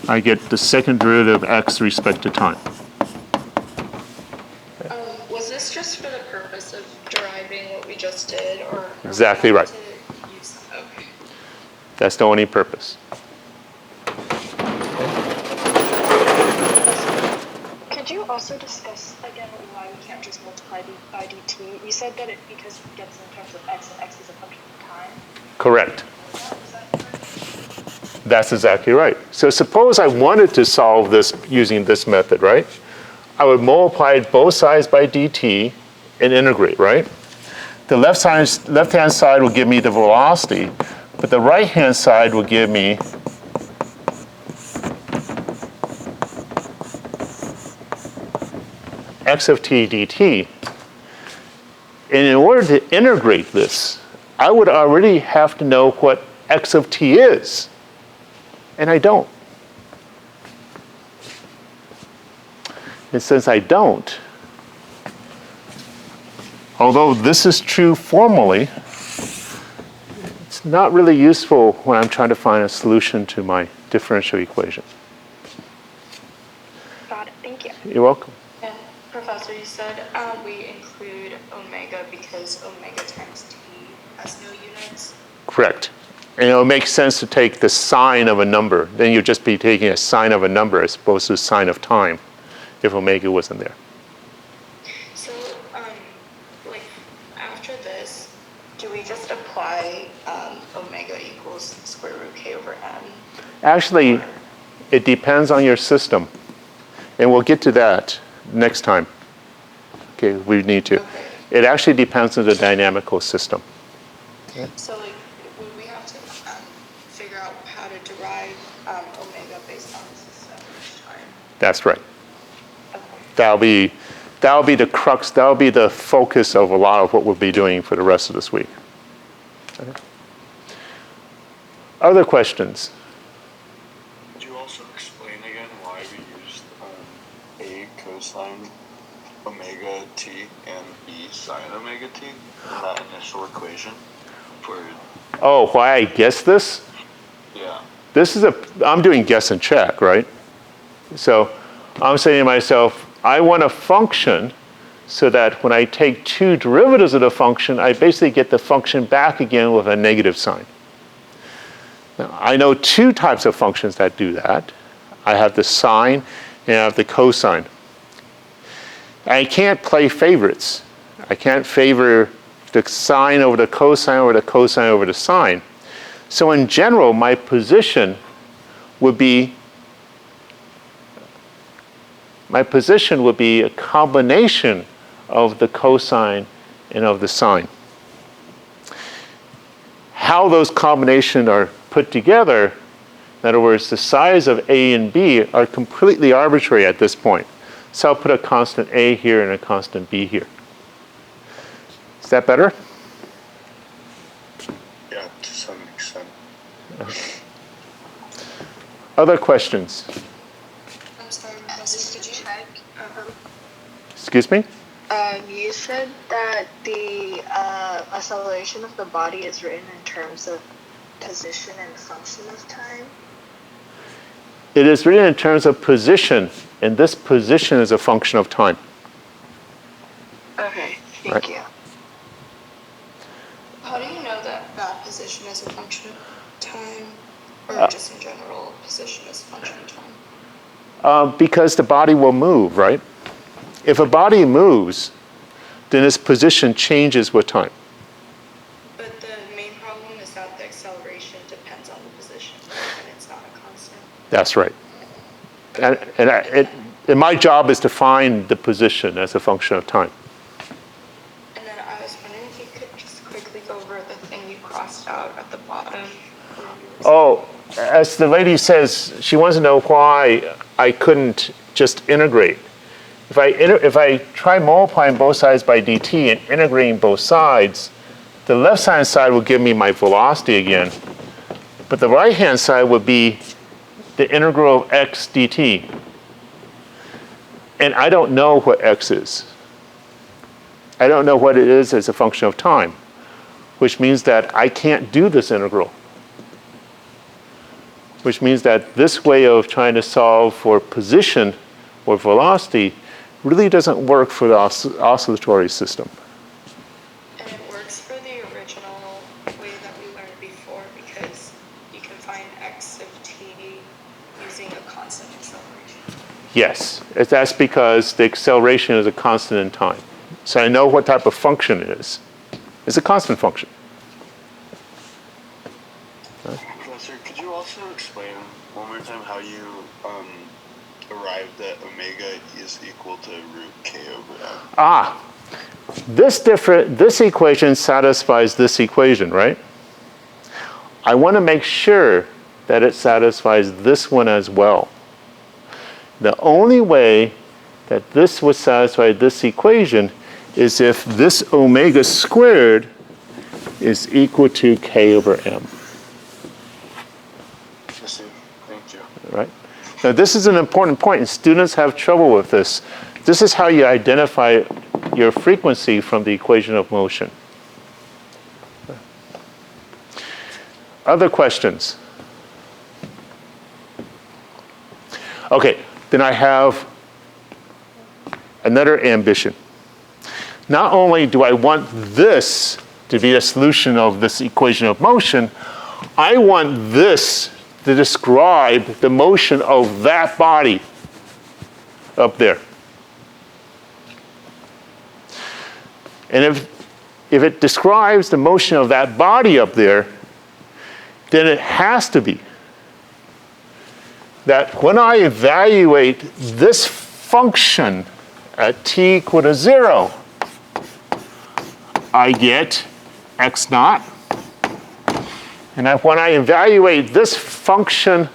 S1: I get the second derivative of x with respect to time.
S5: Was this just for the purpose of deriving what we just did, or
S1: Exactly right.
S5: Okay.
S1: That's the only purpose.
S4: Could you also discuss again why we can't just multiply by dt? You said that it because it gets in terms of x and x is a function of time.
S1: Correct.
S4: Is that correct?
S1: That's exactly right. So suppose I wanted to solve this using this method, right? I would multiply both sides by dt and integrate, right? The left-hand side will give me the velocity, but the right-hand side will give me x of t dt. And in order to integrate this, I would already have to know what x of t is. And I don't. And since I don't, although this is true formally, it's not really useful when I'm trying to find a solution to my differential equation.
S4: Got it. Thank you.
S1: You're welcome.
S5: And Professor, you said we include omega because omega times t has no units.
S1: Correct. And it'll make sense to take the sine of a number. Then you'd just be taking a sine of a number as opposed to a sine of time if omega wasn't there.
S5: So, like, after this, do we just apply omega equals square root k over n?
S1: Actually, it depends on your system. And we'll get to that next time. Okay, we need to.
S5: Okay.
S1: It actually depends on the dynamical system.
S5: So, like, would we have to figure out how to derive omega based on the system each time?
S1: That's right.
S5: Okay.
S1: That'll be the crux, that'll be the focus of a lot of what we'll be doing for the rest of this week. Okay. Other questions?
S7: Could you also explain again why we used A cosine omega t and B sine omega t in that initial equation? For
S1: Oh, why I guess this?
S7: yeah.
S1: I'm doing guess and check, right? So I'm saying to myself, I want a function so that when I take two derivatives of the function, I basically get the function back again with a negative sign. Now, I know two types of functions that do that. I have the sine and I have the cosine. I can't play favorites. I can't favor the sine over the cosine or the cosine over the sine. So in general, my position would be a combination of the cosine and of the sine. How those combinations are put together, in other words, the size of A and B are completely arbitrary at this point. So I'll put a constant A here and a constant B here. Is that better?
S7: Yeah, to some extent.
S1: Other questions?
S5: I'm sorry, Professor, could you check?
S1: Excuse me?
S5: You said that the acceleration of the body is written in terms of position and function of time.
S1: It is written in terms of position, and this position is a function of time.
S5: Okay, thank
S1: Right.
S5: you. How do you know that that position is a function of time, or just in general, position is a function of time?
S1: Because the body will move, right? If a body moves, then its position changes with time.
S5: But the main problem is that the acceleration depends on the position, and it's not a constant.
S1: That's right. And my job is to find the position as a function of time.
S5: And then I was wondering if you could just quickly go over the thing you crossed out at the bottom.
S1: Oh, as the lady says, she wants to know why I couldn't just integrate. If I try multiplying both sides by dt and integrating both sides, the left-hand side will give me my velocity again, but the right-hand side would be the integral of x dt. And I don't know what x is. I don't know what it is as a function of time, which means that I can't do this integral. Which means that this way of trying to solve for position or velocity really doesn't work for the oscillatory system.
S5: And it works for the original way that we learned before because you can find x of t using a constant acceleration.
S1: Yes, that's because the acceleration is a constant in time. So I know what type of function it is. It's a constant function.
S7: Professor, could you also explain one more time how you arrived that omega is equal to root k over m?
S1: This equation satisfies this equation, right? I want to make sure that it satisfies this one as well. The only way that this would satisfy this equation is if this omega squared is equal to k over m.
S7: I see. Thank you.
S1: Right? Now, this is an important point, and students have trouble with this. This is how you identify your frequency from the equation of motion. Other questions? Okay, then I have another ambition. Not only do I want this to be a solution of this equation of motion, I want this to describe the motion of that body up there. And if it describes the motion of that body up there, then it has to be that when I evaluate this function at t equal to 0, I get x naught. And when I evaluate this function,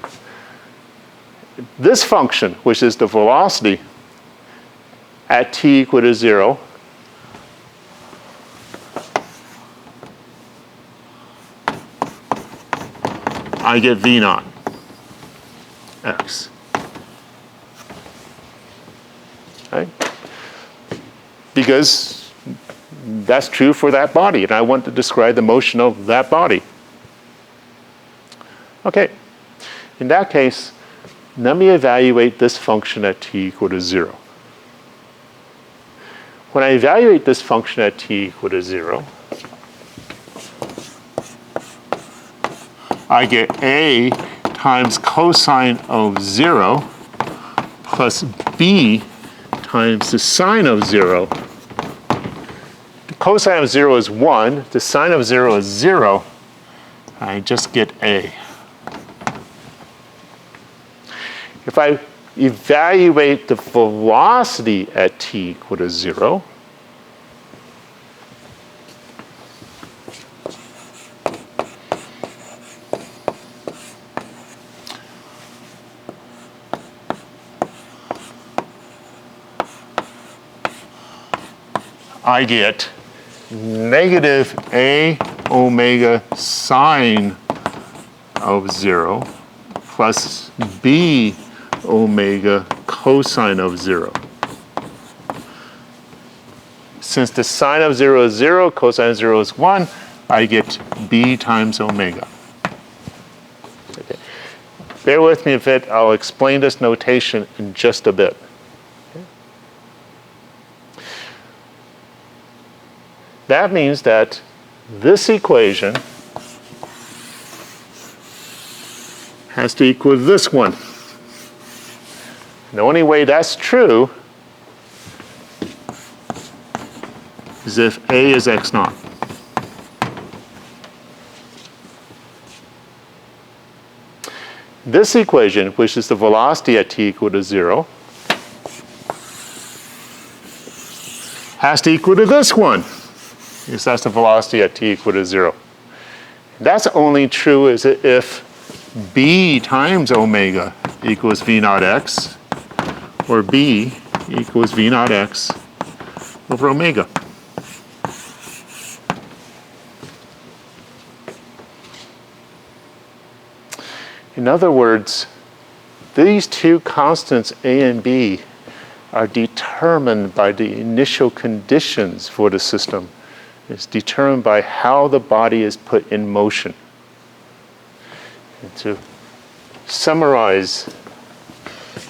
S1: which is the velocity, at t equal to 0, I get v naught x. Right? Because that's true for that body, and I want to describe the motion of that body. Okay, in that case, let me evaluate this function at t equal to 0. When I evaluate this function at t equal to 0, I get a times cosine of 0 plus b times the sine of 0. The cosine of 0 is 1. The sine of 0 is 0. I just get a. If I evaluate the velocity at t equal to 0, I get negative a omega sine of 0 plus b omega cosine of 0. Since the sine of 0 is 0, cosine of 0 is 1, I get b times omega. Okay. Bear with me a bit. I'll explain this notation in just a bit. Okay. That means that this equation has to equal this one. The only way that's true is if A is x naught. This equation, which is the velocity at t equal to 0, has to equal to this one, because that's the velocity at t equal to 0. That's only true is if b times omega equals v naught x, or b equals v naught x over omega. In other words, these two constants, a and b, are determined by the initial conditions for the system. It's determined by how the body is put in motion. And to summarize,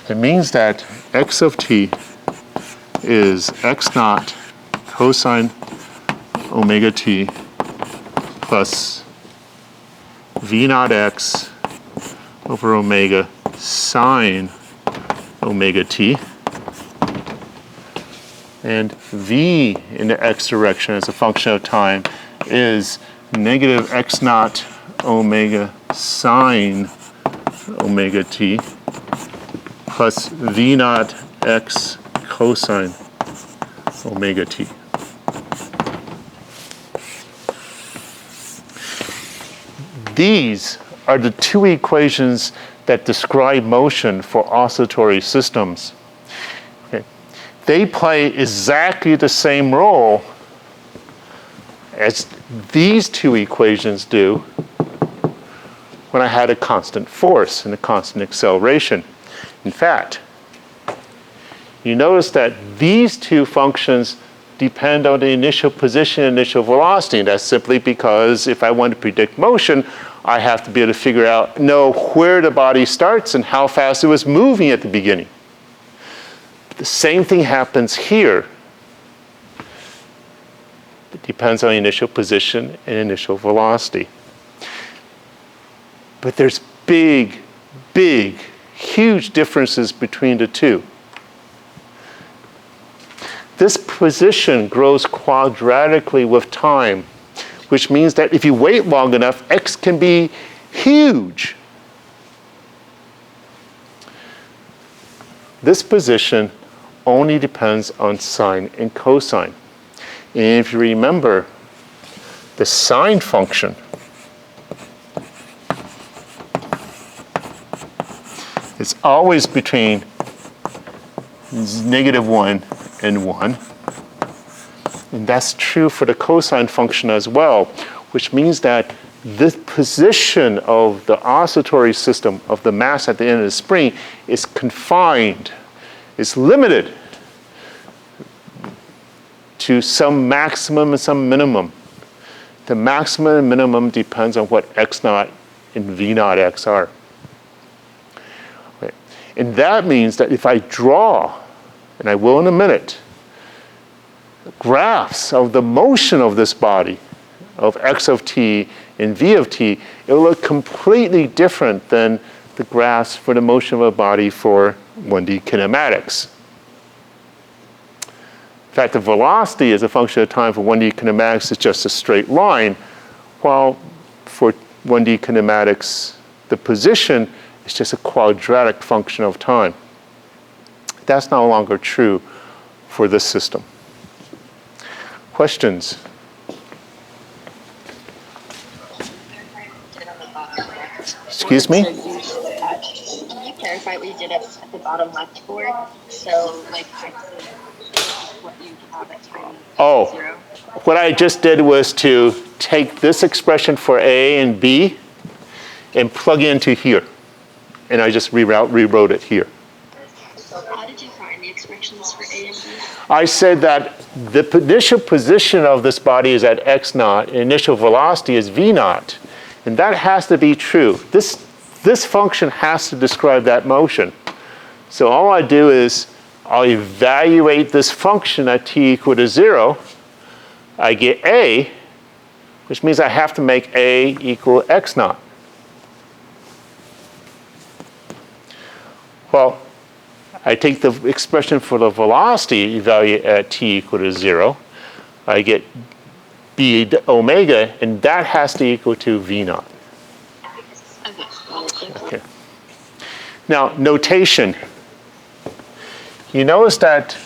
S1: it means that x of t is x naught cosine omega t plus v naught x over omega sine omega t. And v in the x direction as a function of time is negative x naught omega sine omega t plus v naught x cosine omega t. These are the two equations that describe motion for oscillatory systems. Okay. They play exactly the same role as these two equations do when I had a constant force and a constant acceleration. In fact, you notice that these two functions depend on the initial position and initial velocity. And that's simply because if I want to predict motion, I have to be able to know where the body starts and how fast it was moving at the beginning. The same thing happens here. It depends on initial position and initial velocity. But there's big, huge differences between the two. This position grows quadratically with time, which means that if you wait long enough, x can be huge. This position only depends on sine and cosine. And if you remember, the sine function is always between -1 and 1. And that's true for the cosine function as well, which means that this position of the oscillatory system of the mass at the end of the spring is confined, is limited to some maximum and some minimum. The maximum and minimum depends on what x naught and v naught x are. Okay. And that means that if I draw, and I will in a minute, graphs of the motion of this body, of x of t and v of t, it will look completely different than the graphs for the motion of a body for 1D kinematics. In fact, the velocity as a function of time for 1D kinematics is just a straight line, while for 1D kinematics, the position is just a quadratic function of time. That's no longer true for this system. Questions? Excuse me?
S6: Can you clarify what you did at the bottom left board? So, like, what you have at time 0?
S1: What I just did was to take this expression for A and B and plug into here. and I just rewrote it here.
S6: How did you find the expressions for A and B?
S1: I said that the initial position of this body is at x naught, and initial velocity is v naught, and that has to be true. This function has to describe that motion. So all I do is I'll evaluate this function at t equal to 0. I get a, which means I have to make a equal x naught. Well, I take the expression for the velocity evaluate at t equal to 0. I get b omega, and that has to equal to v naught. Okay. Now, notation. You notice that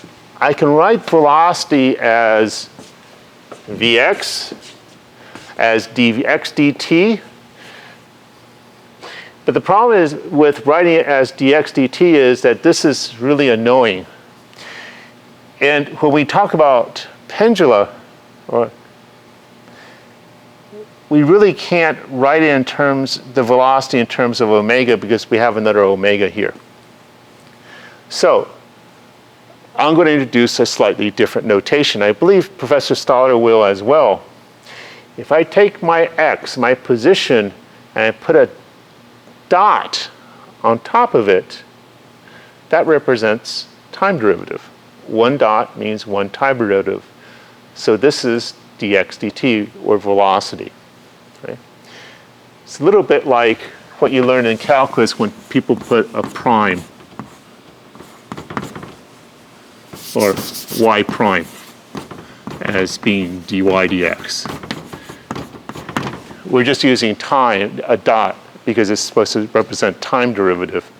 S1: I can write velocity as vx, as dx dt. But the problem is with writing it as dx dt is that this is really annoying. And when we talk about pendula, we really can't write it in terms, the velocity in terms of omega, because we have another omega here. So I'm going to introduce a slightly different notation. I believe Professor Stoller will as well. If I take my x, my position, and I put a dot on top of it, that represents time derivative. One dot means one time derivative. So this is dx dt, or velocity. Right? It's a little bit like what you learn in calculus when people put a prime or y prime as being dy dx. We're just using time, a dot, because it's supposed to represent time derivative.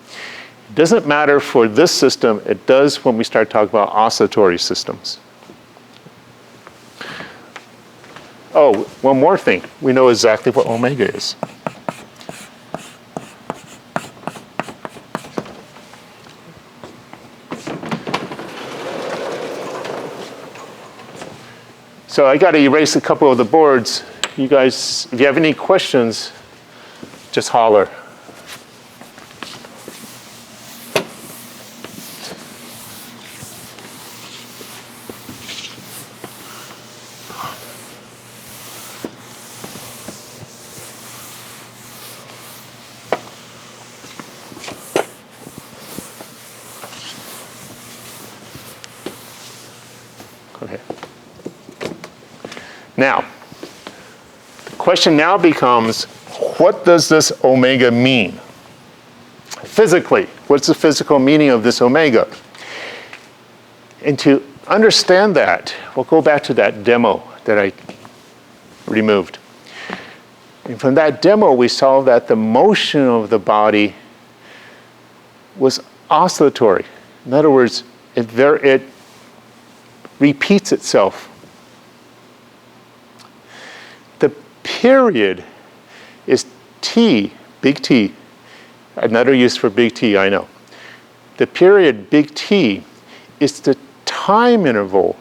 S1: It doesn't matter for this system. It does when we start talking about oscillatory systems. Oh, one more thing. We know exactly what omega is. So I got to erase a couple of the boards. You guys, if you have any questions, just holler. Okay. Now, the question now becomes, what does this omega mean? Physically, what's the physical meaning of this omega? And to understand that, we'll go back to that demo that I removed. And from that demo, we saw that the motion of the body was oscillatory. In other words, it repeats itself. The period is t, big T. Another use for big T, I know. The period, big T, is the time interval,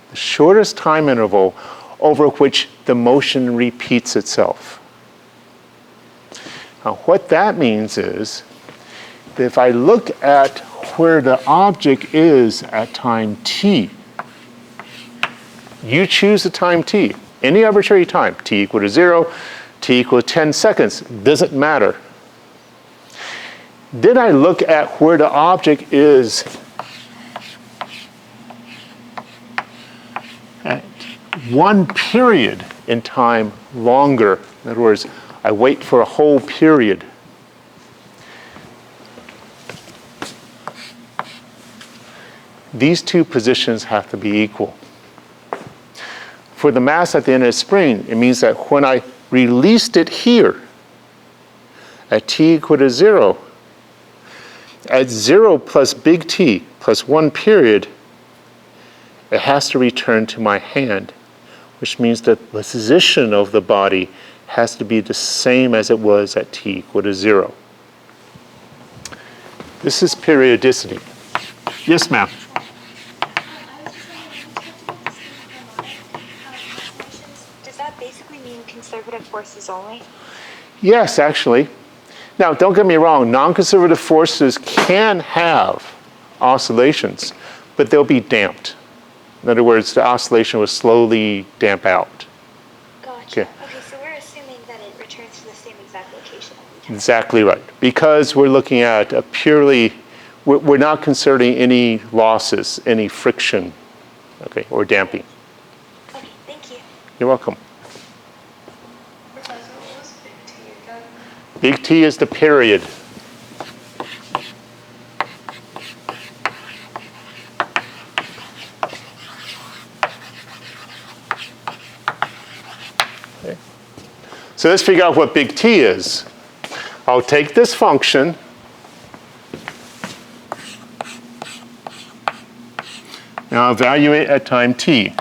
S1: the shortest time interval over which the motion repeats itself. Now, what that means is that if I look at where the object is at time t, you choose the time t, any arbitrary time, t equal to 0, t equal to 10 seconds, doesn't matter. Then I look at where the object is at one period in time longer. In other words, I wait for a whole period. These two positions have to be equal. For the mass at the end of the spring, it means that when I released it here at t equal to 0, at 0 plus big T plus 1 period, it has to return to my hand, which means that the position of the body has to be the same as it was at t equal to 0. This is periodicity. Yes, ma'am.
S4: Does that basically mean conservative forces only?
S1: Yes, actually. Now, don't get me wrong, non-conservative forces can have oscillations, but they'll be damped. In other words, the oscillation will slowly damp out.
S4: Gotcha.
S1: Okay.
S4: Okay, so we're assuming that it returns to the same exact location every time.
S1: Exactly right. Because we're looking at a purely, we're not considering any losses, any friction, okay, or damping.
S4: Okay, thank you.
S1: You're welcome.
S5: Professor, what was big T again?
S1: Big T is the period. Okay. So let's figure out what big T is. I'll take this function and I'll evaluate at time t.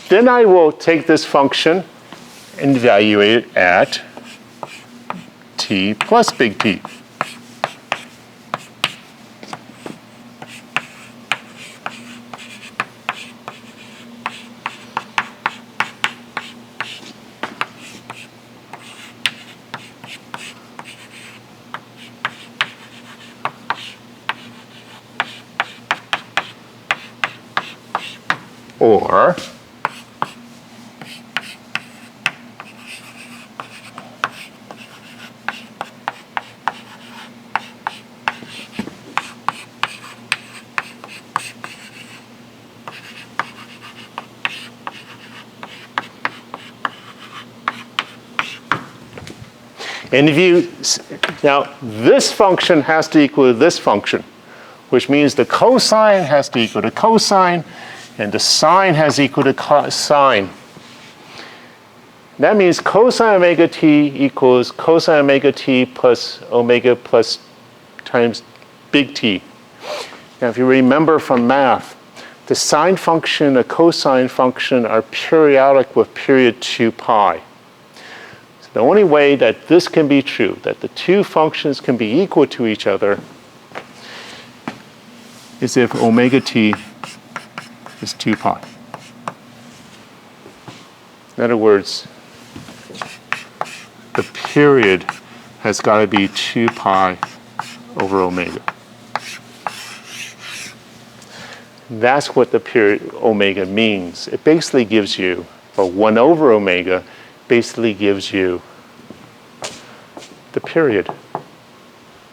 S1: Then I will take this function and evaluate it at t plus big T. Or and if you, now this function has to equal this function, which means the cosine has to equal to cosine, and the sine has to equal to sine. That means cosine omega t equals cosine omega t plus omega plus times big T. Now, if you remember from math, the sine function and the cosine function are periodic with period 2 pi. So the only way that this can be true, that the two functions can be equal to each other, is if omega t is 2 pi. In other words, the period has got to be 2 pi over omega. That's what the period omega means. It basically gives you, or 1 over omega basically gives you the period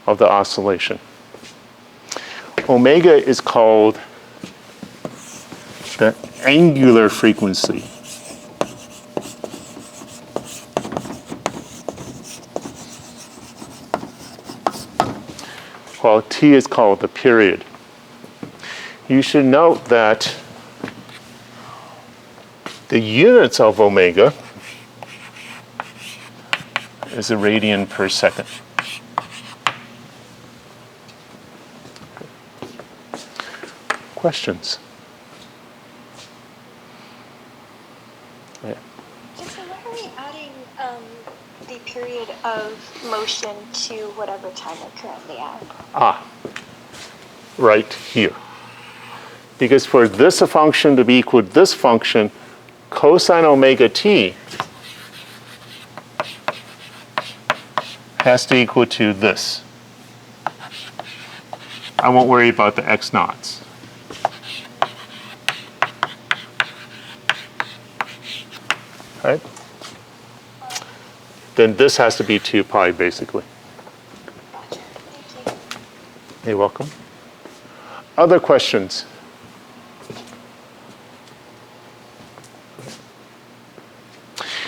S1: of the oscillation. Omega is called the angular frequency. While T is called the period. You should note that the units of omega is a radian per second. Questions? Yeah.
S4: So what are we adding the period of motion to whatever time we're currently at?
S1: Right here. Because for this function to be equal to this function, cosine omega t has to equal to this. I won't worry about the x naughts. Right? Then this has to be 2 pi basically.
S4: Gotcha. Thank you.
S1: You're welcome. Other questions?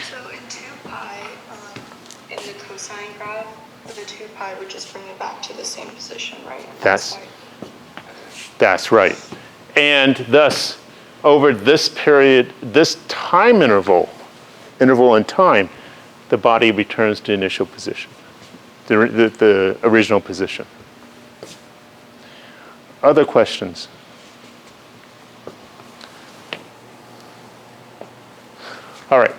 S5: So in 2 pi, in the cosine graph, the 2 pi would just bring it back to the same position, right? And
S1: That's right. And thus, over this period, this time interval in time, the body returns to initial position, the original position. Other questions? All right.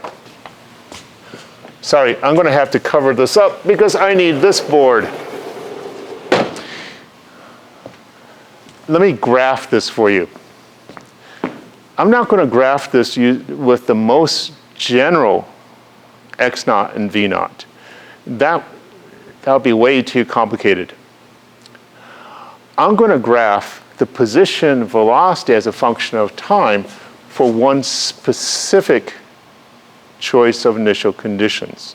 S1: Sorry, I'm going to have to cover this up because I need this board. Let me graph this for you. I'm not going to graph this with the most general x naught and v naught. That'll be way too complicated. I'm going to graph the position velocity as a function of time for one specific choice of initial conditions.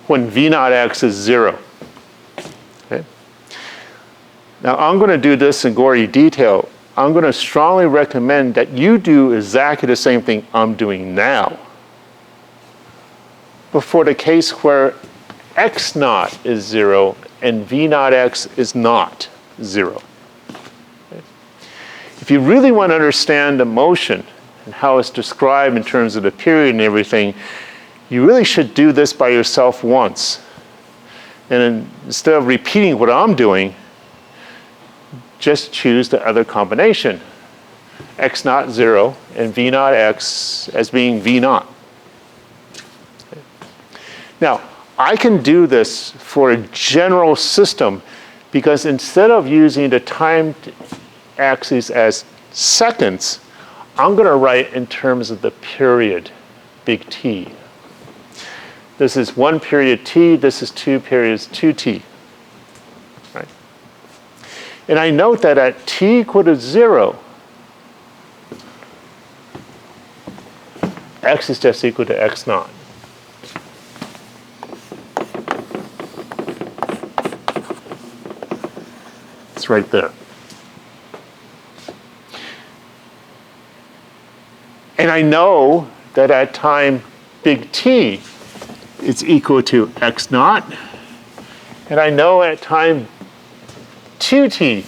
S1: When v naught x is 0. Okay? Now I'm going to do this in gory detail. I'm going to strongly recommend that you do exactly the same thing I'm doing now. But for the case where x naught is 0 and v naught x is not 0. Okay? If you really want to understand the motion and how it's described in terms of the period and everything, you really should do this by yourself once. And then instead of repeating what I'm doing, just choose the other combination, x naught 0 and v naught x as being v naught. Okay. Now, I can do this for a general system because instead of using the time axis as seconds, I'm going to write in terms of the period, big T. This is 1 period t, this is 2 periods 2t. Right? And I note that at t equal to 0, x is just equal to x naught. It's right there. And I know that at time big T, it's equal to x naught. And I know at time 2t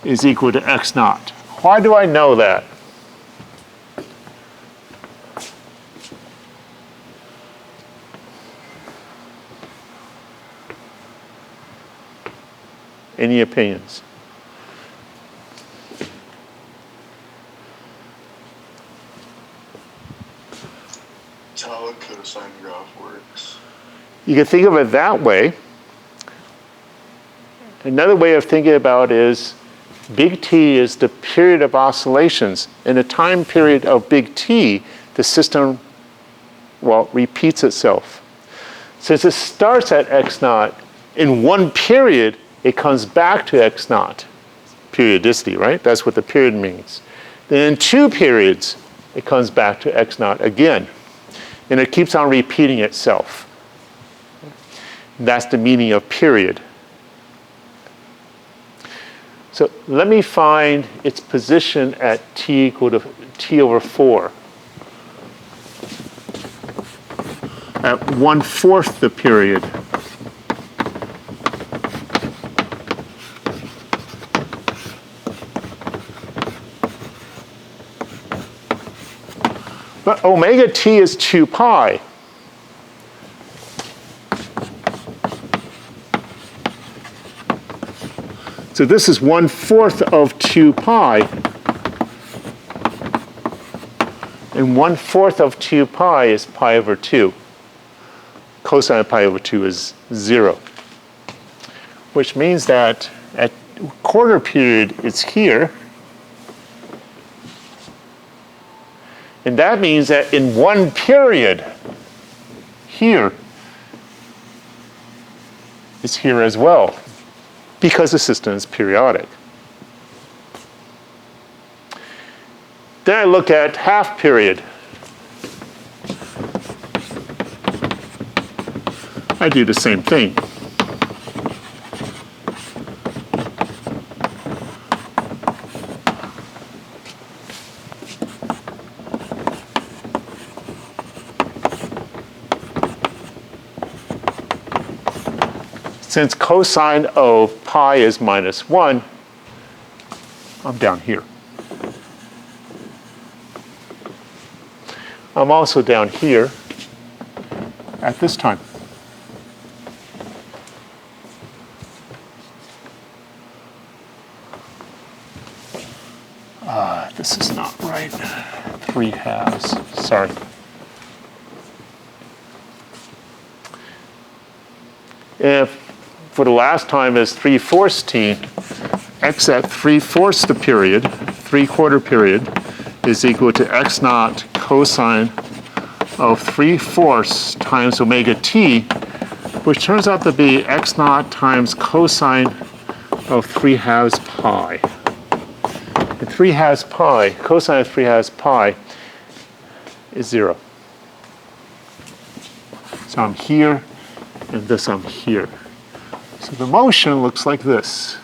S1: is equal to x naught. Why do I know that? Any opinions?
S7: It's how a cosine graph works.
S1: You can think of it that way. Another way of thinking about it is big T is the period of oscillations. In a time period of big T, the system, well, repeats itself. Since it starts at x naught, in one period, it comes back to x naught. Periodicity, right? That's what the period means. Then in 2 periods, it comes back to x naught again. And it keeps on repeating itself. That's the meaning of period. So let me find its position at t equal to t over 4. At 1/4 the period. But omega t is 2 pi. So this is 1/4 of 2 pi. And 1/4 of 2 pi is pi over 2. Cosine of pi over 2 is 0. Which means that at quarter period, it's here. And that means that in one period, here, is here as well, because the system is periodic. Then I look at half period. I do the same thing. Since cosine of pi is -1, I'm down here. I'm also down here at this time. This is not right. 3/2, sorry. If for the last time is 3/4 t, x at 3/4 the period, 3/4 period, is equal to x naught cosine of 3/4 times omega t, which turns out to be x naught times cosine of 3/2 pi. And 3/2 pi, cosine of 3/2 pi is 0. So I'm here, and this I'm here. So the motion looks like this.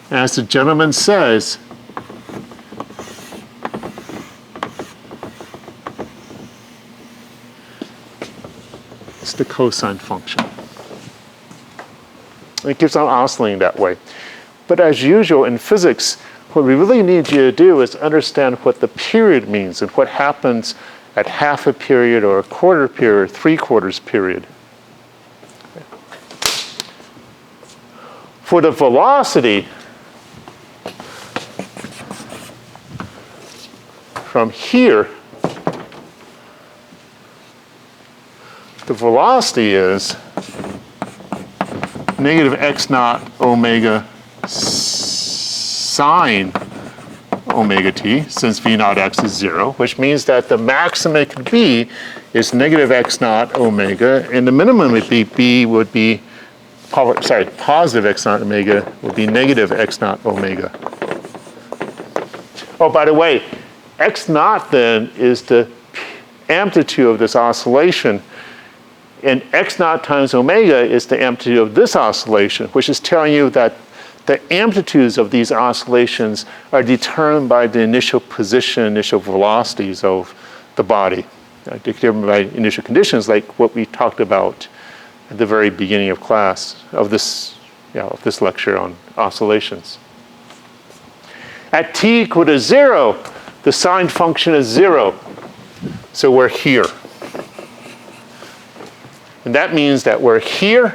S1: As the gentleman says, it's the cosine function. It keeps on oscillating that way. But as usual in physics, what we really need you to do is understand what the period means and what happens at half a period or a quarter period or 3/4 period. For the velocity, from here, the velocity is negative x naught omega sine omega t, since v naught x is 0, which means that the maximum it could be is negative x naught omega, and the minimum would be positive x naught omega would be negative x naught omega. Oh, by the way, x naught then is the amplitude of this oscillation, and x naught times omega is the amplitude of this oscillation, which is telling you that the amplitudes of these oscillations are determined by the initial position, initial velocities of the body, determined by initial conditions like what we talked about at the very beginning of class, of this lecture on oscillations. At t equal to 0, the sine function is 0. So we're here. And that means that we're here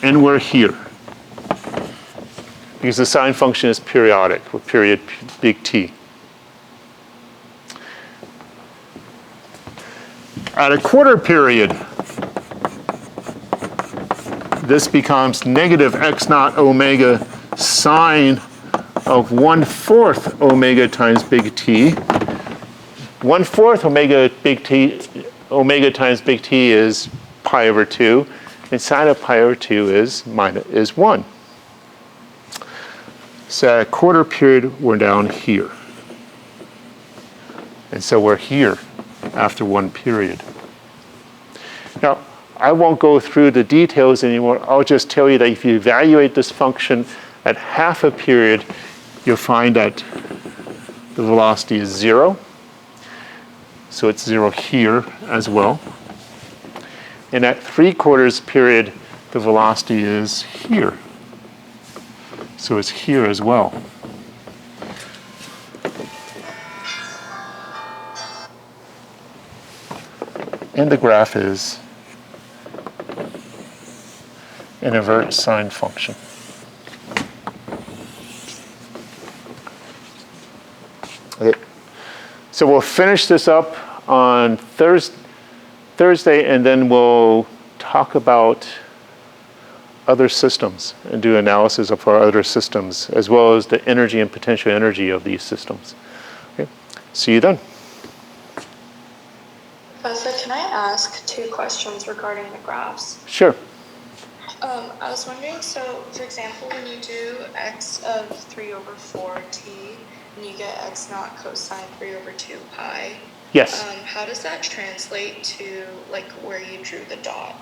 S1: and we're here. Because the sine function is periodic with period big T. At a quarter period, this becomes negative x naught omega sine of 1/4 omega times big T. 1/4 omega times big T is pi over 2, and sine of pi over 2 is 1. So at a quarter period, we're down here. And so we're here after one period. Now, I won't go through the details anymore. I'll just tell you that if you evaluate this function at half a period, you'll find that the velocity is 0. So it's 0 here as well. And at 3/4 period, the velocity is here. So it's here as well. And the graph is an invert sine function. Okay. So we'll finish this up on Thursday, and then we'll talk about other systems and do analysis of our other systems, as well as the energy and potential energy of these systems. Okay. See you then.
S5: Professor, can I ask 2 questions regarding the graphs?
S1: Sure.
S5: I was wondering, so for example, when you do x of 3/4t and you get x naught cosine 3/2 pi,
S1: Yes.
S5: How does that translate to like where you drew the dot?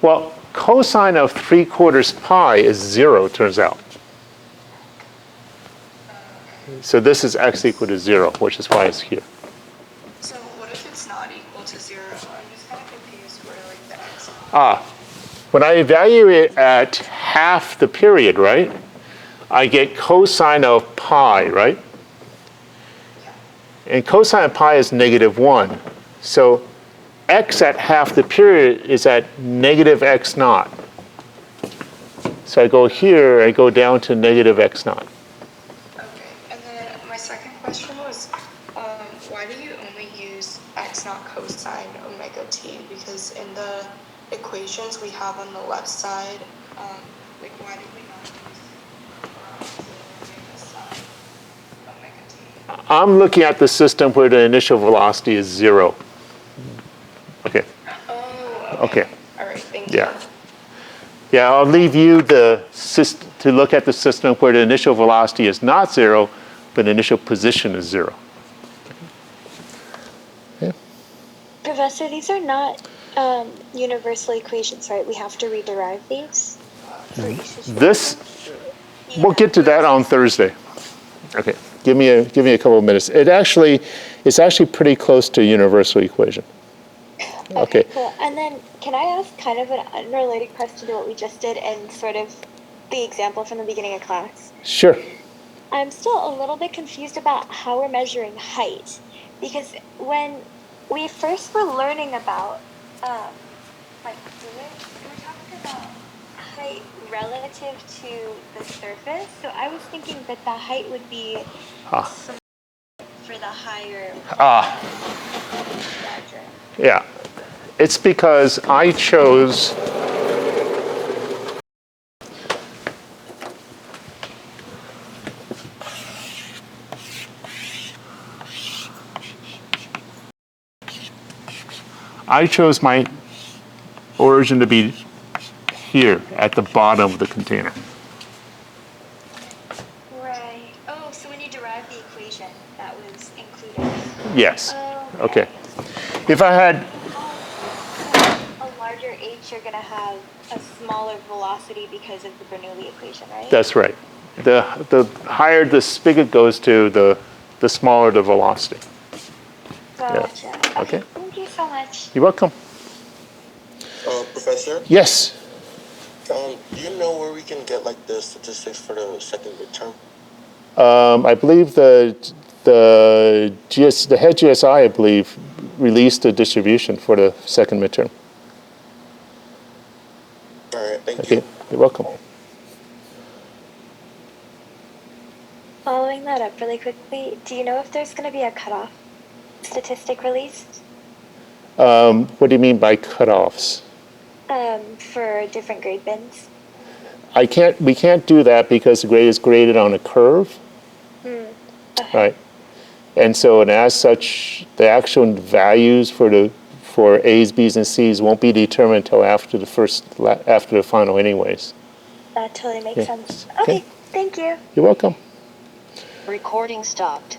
S1: Well, cosine of 3/4 pi is 0, it turns out. So this is x equal to 0, which is why it's here.
S5: So what if it's not equal to 0? I'm just kind of confused where like the x.
S1: When I evaluate at half the period, right, I get cosine of pi, right? And cosine of pi is -1. So x at half the period is at -x0. So I go here, I go down to -x0.
S5: Okay, and then my second question was, why do you only use x naught cosine omega t? Because in the equations we have on the left side, like why did we not use omega sine omega t?
S1: I'm looking at the system where the initial velocity is 0. Okay.
S5: Oh,
S1: Okay.
S5: All right, thank you.
S1: Yeah. Yeah, I'll leave you to look at the system where the initial velocity is not 0, but the initial position is 0. Yeah.
S4: Professor, these are not universal equations, right? We have to rederive these for each situation.
S1: This, we'll get to that on Thursday. Okay, give me a couple of minutes. It's actually pretty close to a universal equation. Okay.
S4: Cool. And then can I ask kind of an unrelated question to what we just did and sort of the example from the beginning of class?
S1: Sure.
S4: I'm still a little bit confused about how we're measuring height, because when we first were learning about like fluids, we were talking about height relative to the surface. So I was thinking that the height would be for the higher quadrant.
S1: Yeah. It's because I chose my origin to be here at the bottom of the container.
S4: Right. Oh, so when you derive the equation, that was included.
S1: Yes.
S4: Oh,
S1: Okay. If I had
S4: a larger h, you're going to have a smaller velocity because of the Bernoulli equation, right?
S1: That's right. The higher the spigot goes to, the smaller the velocity.
S4: Gotcha.
S1: Yeah. Okay.
S4: Thank you so much.
S1: You're welcome.
S8: Professor,
S1: Yes.
S8: do you know where we can get like the statistics for the second midterm?
S1: I believe the head GSI, I believe, released a distribution for the second midterm.
S8: All right, thank
S1: Okay.
S8: you.
S1: You're welcome.
S4: Following that up really quickly, do you know if there's going to be a cutoff statistic released
S1: What do you mean by cutoffs?
S4: for different grade bins?
S1: We can't do that because the grade is graded on a curve.
S4: Okay.
S1: Right. And so, and as such, the actual values for A's, B's, and C's won't be determined until after the final anyways.
S4: That totally makes
S1: Yeah.
S4: sense.
S1: Okay.
S4: Okay, thank you.
S1: You're welcome.
S3: Recording stopped.